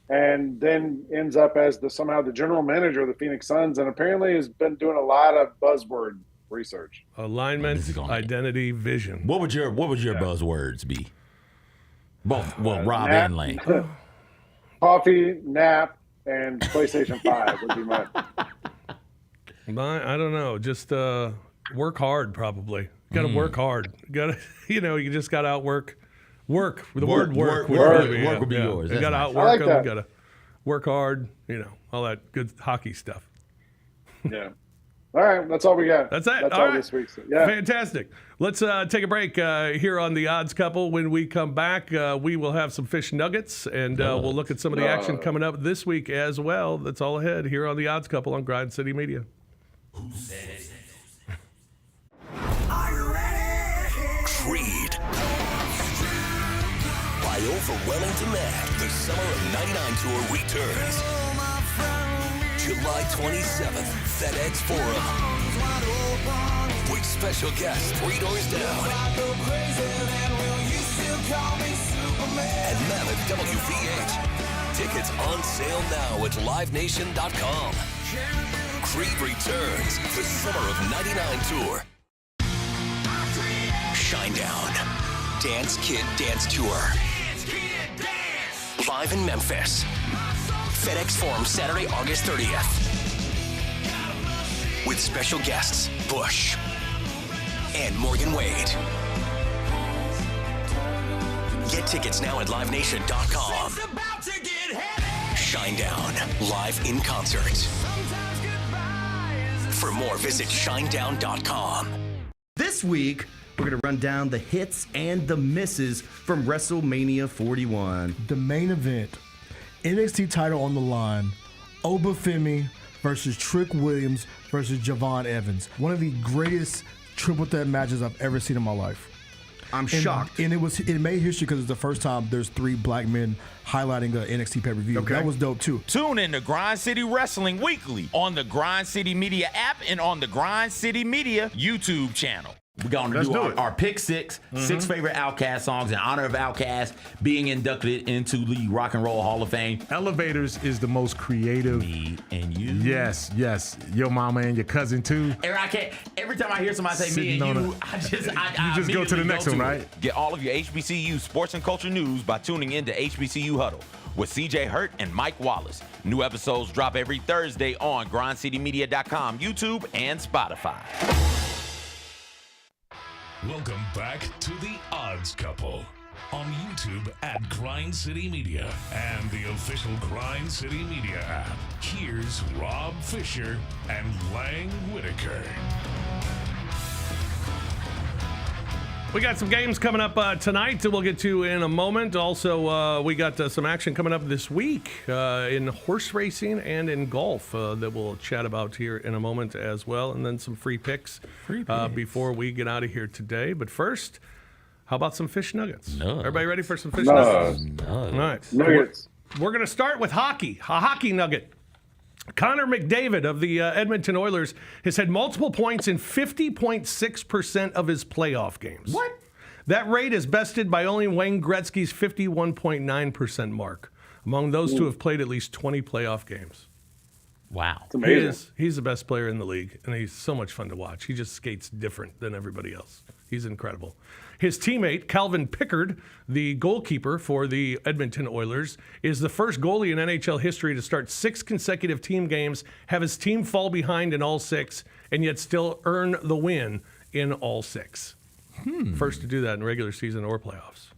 and then ends up as somehow the general manager of the Phoenix Suns, and apparently has been doing a lot of buzzword research. Alignment, identity, vision. What would your buzzwords be? Both, Rob nap, and Lane. Coffee, nap, and PlayStation 5 would be mine. I don't know. Just work hard, probably. Got to work hard. Got to, you just got to outwork. Work. The word work would be yours. You got to outwork them. You got to work hard. All that good hockey stuff. Yeah. All right. That's all we got. That's it. That's all all right. this week. So, yeah. Fantastic. Let's take a break here on the Odds Couple. When we come back, we will have some fish nuggets, and we'll look at some of the action coming up this week as well. That's all ahead here on the Odds Couple on Grind City Media. Are you ready? Creed. By overwhelming demand, the Summer of '99 tour returns. July 27th, FedEx Forum. With special guests 3 Doors Down. And Mammoth WVH. Tickets on sale now at livenation.com. Creed returns, the Summer of '99 tour. Shinedown, Dance Kid Dance Tour. Live in Memphis. FedEx Forum, Saturday, August 30th. With special guests, Bush and Morgan Wade. Get tickets now at livenation.com. Shinedown, live in concert. For more, visit shinedown.com. This week, we're going to run down the hits and the misses from WrestleMania 41. The main event, NXT title on the line, Obafemi versus Trick Williams versus Javon Evans. One of the greatest triple threat matches I've ever seen in my life. I'm shocked. And it made history because it's the first time there's 3 black men highlighting a NXT pay-per-view. Okay. That was dope, too. Tune in to Grind City Wrestling weekly on the Grind City Media app and on the Grind City Media YouTube channel. We're going to do our pick 6, 6 favorite Outkast songs in honor of Outkast being inducted into the Rock and Roll Hall of Fame. Elevators is the most creative. Me and you. Yes. Your mama and your cousin too. Every time I hear somebody say me and you, I just go to the next one, right? Get all of your HBCU sports and culture news by tuning in to HBCU Huddle with CJ Hurt and Mike Wallace. New episodes drop every Thursday on grindcitymedia.com, YouTube, and Spotify. Welcome back to the Odds Couple on YouTube at Grind City Media and the official Grind City Media app. Here's Rob Fisher and Lang Whitaker. We got some games coming up tonight that we'll get to in a moment. Also, we got some action coming up this week in horse racing and in golf that we'll chat about here in a moment as well. And then some free picks before we get out of here today. But first, how about some fish nuggets? Everybody ready for some fish nuggets? All right. Nuggets. We're going to start with hockey, a hockey nugget. Connor McDavid of the Edmonton Oilers has had multiple points in 50.6% of his playoff games. What? That rate is bested by only Wayne Gretzky's 51.9% mark. Among those two have played at least 20 playoff games. Wow. It's amazing. He's the best player in the league, and he's so much fun to watch. He just skates different than everybody else. He's incredible. His teammate, Calvin Pickard, the goalkeeper for the Edmonton Oilers, is the first goalie in NHL history to start 6 consecutive team games, have his team fall behind in all 6, and yet still earn the win in all 6. First to do that in regular season or playoffs.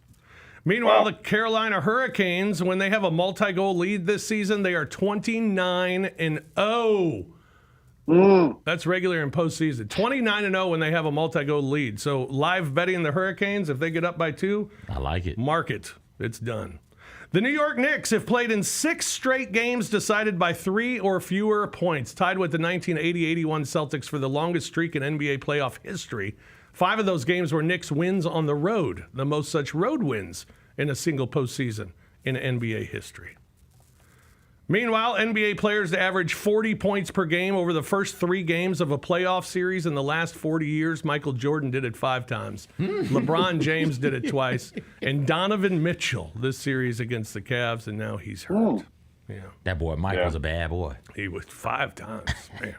Meanwhile, the Carolina Hurricanes, when they have a multi-goal lead this season, they are 29-0. That's regular and postseason. 29-0 when they have a multi-goal lead. So live betting the Hurricanes, if they get up by 2, I like it. Mark it. It's done. The New York Knicks have played in 6 straight games decided by 3 or fewer points, tied with the 1980-81 Celtics for the longest streak in NBA playoff history. 5 of those games were Knicks wins on the road, the most such road wins in a single postseason in NBA history. Meanwhile, NBA players to average 40 points per game over the first 3 games of a playoff series in the last 40 years. Michael Jordan did it 5 times. LeBron James did it twice. And Donovan Mitchell this series against the Cavs, and now he's hurt. Yeah. That boy Mike was a bad boy. He was 5 times, man.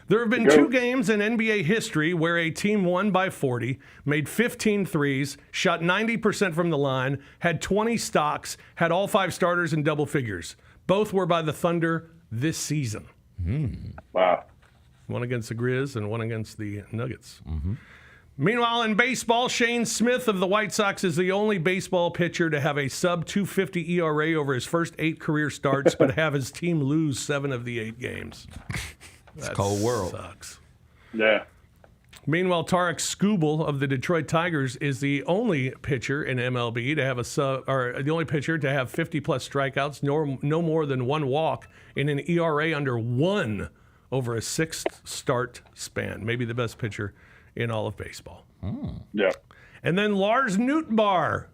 There have been 2 games in NBA history where a team won by 40, made 15 threes, shot 90% from the line, had 20 stocks, had all 5 starters in double figures. Both were by the Thunder this season. Wow. One against the Grizz and one against the Nuggets. Meanwhile, in baseball, Shane Smith of the White Sox is the only baseball pitcher to have a sub-250 ERA over his first 8 career starts, but have his team lose 7 of the 8 games. It's a cold world. Sucks. Yeah. Meanwhile, Tarek Skubal of the Detroit Tigers is the only pitcher in MLB to have the only pitcher to have 50-plus strikeouts, no more than 1 walk, in an ERA under 1 over a 6-start span. Maybe the best pitcher in all of baseball. Yeah. And then Lars Nootbaar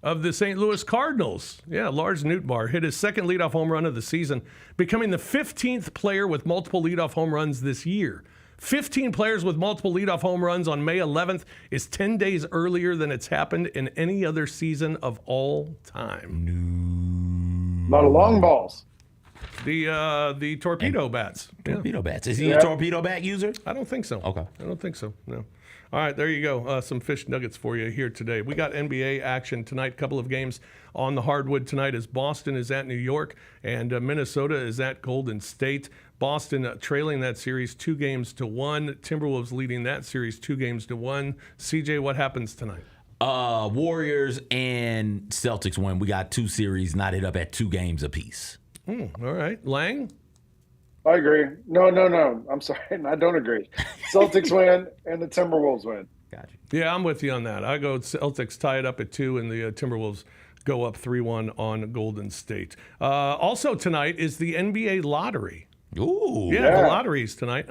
of the St. Louis Cardinals. Yeah, Lars Nootbaar hit his second leadoff home run of the season, becoming the 15th player with multiple leadoff home runs this year. 15 players with multiple leadoff home runs on May 11th is 10 days earlier than it's happened in any other season of all time. A lot of long balls. The torpedo bats. Torpedo bats. Is he a torpedo bat user? I don't think so. Okay. I don't think so, no. All right, there you go. Some fish nuggets for you here today. We got NBA action tonight. Couple of games on the hardwood tonight as Boston is at New York and Minnesota is at Golden State. Boston trailing that series 2-1. Timberwolves leading that series 2-1. CJ, what happens tonight? Warriors and Celtics win. We got 2 series knotted up at 2 games apiece. All right. Lang? I agree. No. I'm sorry. I don't agree. Celtics win and the Timberwolves win. Gotcha. Yeah, I'm with you on that. I go Celtics tie it up at 2 and the Timberwolves go up 3-1 on Golden State. Also tonight is the NBA lottery. Ooh. Yeah, the lottery's tonight.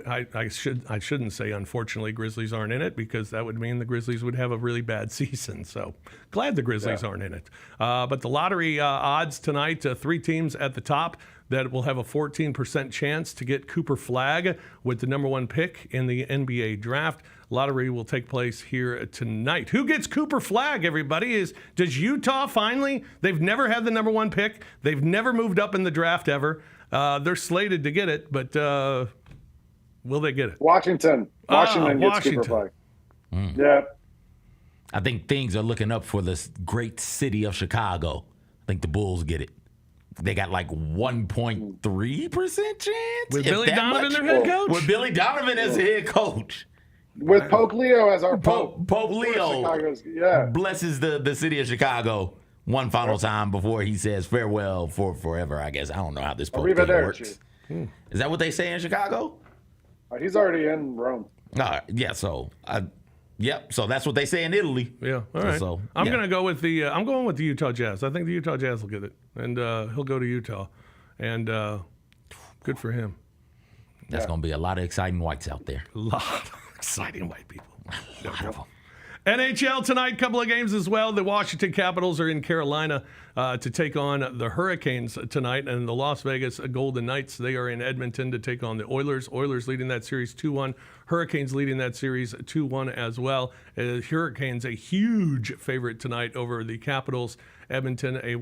I shouldn't say unfortunately Grizzlies aren't in it because that would mean the Grizzlies would have a really bad season. So glad the Grizzlies aren't in it. But the lottery odds tonight, 3 teams at the top that will have a 14% chance to get Cooper Flagg with the number 1 pick in the NBA draft. Lottery will take place here tonight. Who gets Cooper Flagg, everybody? Does Utah finally? They've never had the number 1 pick. They've never moved up in the draft ever. They're slated to get it, but will they get it? Washington gets Cooper Flagg. Yeah. I think things are looking up for this great city of Chicago. I think the Bulls get it. They got like 1.3% chance. With Billy Donovan their head coach? With Billy Donovan as the head coach. With Pope Leo as our Pope. Pope Leo blesses the city of Chicago one final time before he says farewell for forever, I guess. I don't know how this Pope thing works. Is that what they say in Chicago? He's already in Rome. Yeah, so so that's what they say in Italy. Yeah, all right. So I'm going to go with I'm going with the Utah Jazz. I think the Utah Jazz will get it, and he'll go to Utah, and good for him. That's going to be a lot of exciting whites out there. A lot of exciting white people. NHL tonight, couple of games as well. The Washington Capitals are in Carolina to take on the Hurricanes tonight, and the Las Vegas Golden Knights, they are in Edmonton to take on the Oilers. Oilers leading that series 2-1. Hurricanes leading that series 2-1 as well. Hurricanes a huge favorite tonight over the Capitals. Edmonton a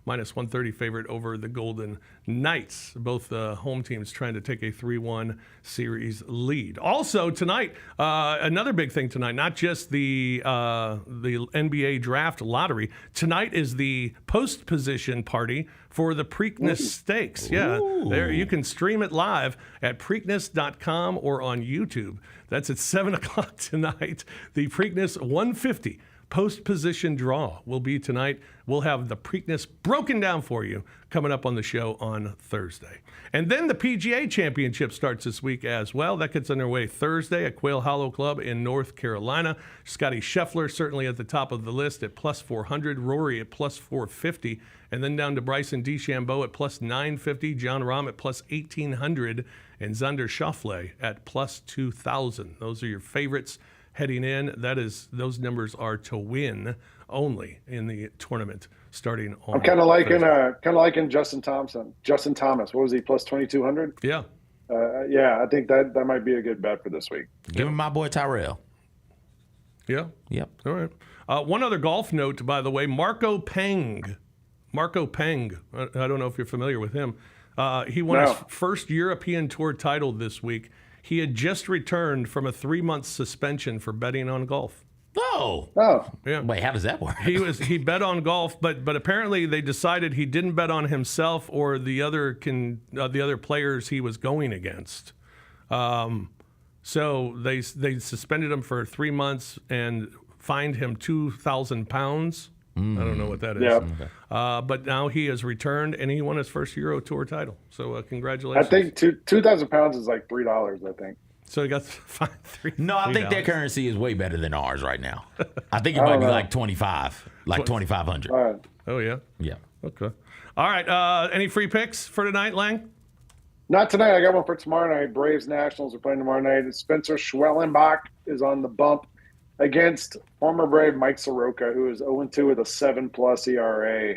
minus 130 favorite over the Golden Knights. Both home teams trying to take a 3-1 series lead. Also tonight, another big thing tonight, not just the NBA draft lottery. Tonight is the post position party for the Preakness Stakes. Yeah, there you can stream it live at Preakness.com or on YouTube. That's at 7 o'clock tonight. The Preakness 150 post-position draw will be tonight. We'll have the Preakness broken down for you coming up on the show on Thursday. And then the PGA Championship starts this week as well. That gets underway Thursday at Quail Hollow Club in North Carolina. Scotty Scheffler certainly at the top of the list at plus 400. Rory at plus 450. And then down to Bryson DeChambeau at plus 950. John Rahm at plus 1,800. And Xander Schauffele at plus 2,000. Those are your favorites heading in. Those numbers are to win only in the tournament starting on. I'm kind of liking Justin Thomas. What was he, plus 2,200? Yeah. Yeah, I think that might be a good bet for this week. Give him my boy Tyrell. Yeah. Yep. All right. One other golf note, by the way, Marco Peng. I don't know if you're familiar with him. He won his first European Tour title this week. He had just returned from a 3-month suspension for betting on golf. Oh. Yeah. Wait, how does that work? He bet on golf, but apparently they decided he didn't bet on himself or the other players he was going against. So they suspended him for 3 months and fined him £2,000. I don't know what that is. Yeah. Okay. But now he has returned and he won his first Euro Tour title. So congratulations. I think 2,000 pounds is like $3, I think. So he got fined $3. No, I think their currency is way better than ours right now. I think it might be like 25, like 2,500. All right. Oh, yeah? Yeah. Okay. All right. Any free picks for tonight, Lang? Not tonight. I got one for tomorrow night. Braves Nationals are playing tomorrow night. Spencer Schwellenbach is on the bump against former Brave Mike Soroka, who is 0-2 with a 7+ ERA.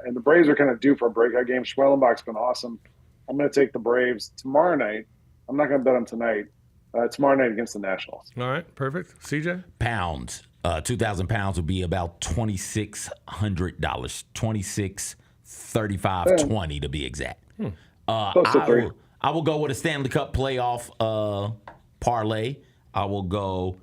And the Braves are kind of due for a breakout game. Schwellenbach's been awesome. I'm going to take the Braves tomorrow night. I'm not going to bet them tonight. Tomorrow night against the Nationals. All right, perfect. CJ? Pounds. 2,000 pounds would be about $2,600. $2,635.20 to be exact. I will go with a Stanley Cup playoff parlay. I will go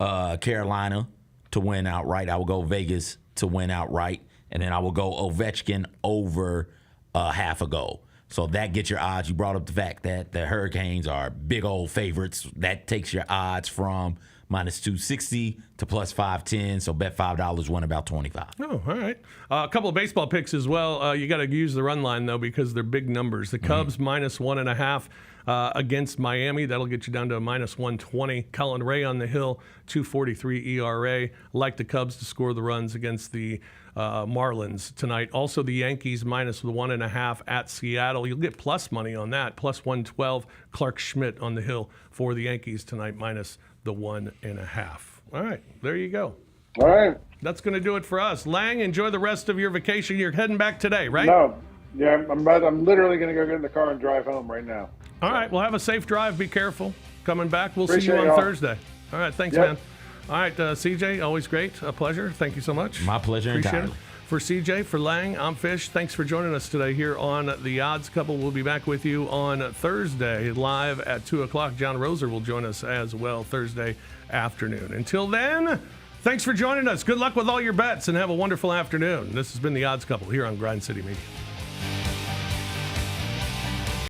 Carolina to win outright. I will go Vegas to win outright. And then I will go Ovechkin over half a goal. So that gets your odds. You brought up the fact that the Hurricanes are big old favorites. That takes your odds from minus 260 to plus 510. So bet $5, win about 25. Oh, all right. A couple of baseball picks as well. You got to use the run line, though, because they're big numbers. The Cubs minus 1.5 against Miami. That'll get you down to a minus 120. Colin Ray on the hill, 2.43 ERA. Like the Cubs to score the runs against the Marlins tonight. Also, the Yankees minus 1.5 at Seattle. You'll get plus money on that. Plus 112. Clark Schmidt on the hill for the Yankees tonight, minus the 1.5. All right, there you go. All right. That's going to do it for us. Lang, enjoy the rest of your vacation. You're heading back today, right? No. Yeah, I'm literally going to go get in the car and drive home right now. All right, well, have a safe drive. Be careful. Coming back. We'll Appreciate see you on y'all. Thursday. All right, thanks, man. All right, CJ, always great. A pleasure. Thank you so much. My pleasure Appreciate entirely. it. For CJ, for Lang, I'm Fish. Thanks for joining us today here on The Odds Couple. We'll be back with you on Thursday live at 2 o'clock. John Roser will join us as well Thursday afternoon. Until then, thanks for joining us. Good luck with all your bets and have a wonderful afternoon. This has been The Odds Couple here on Grind City Media.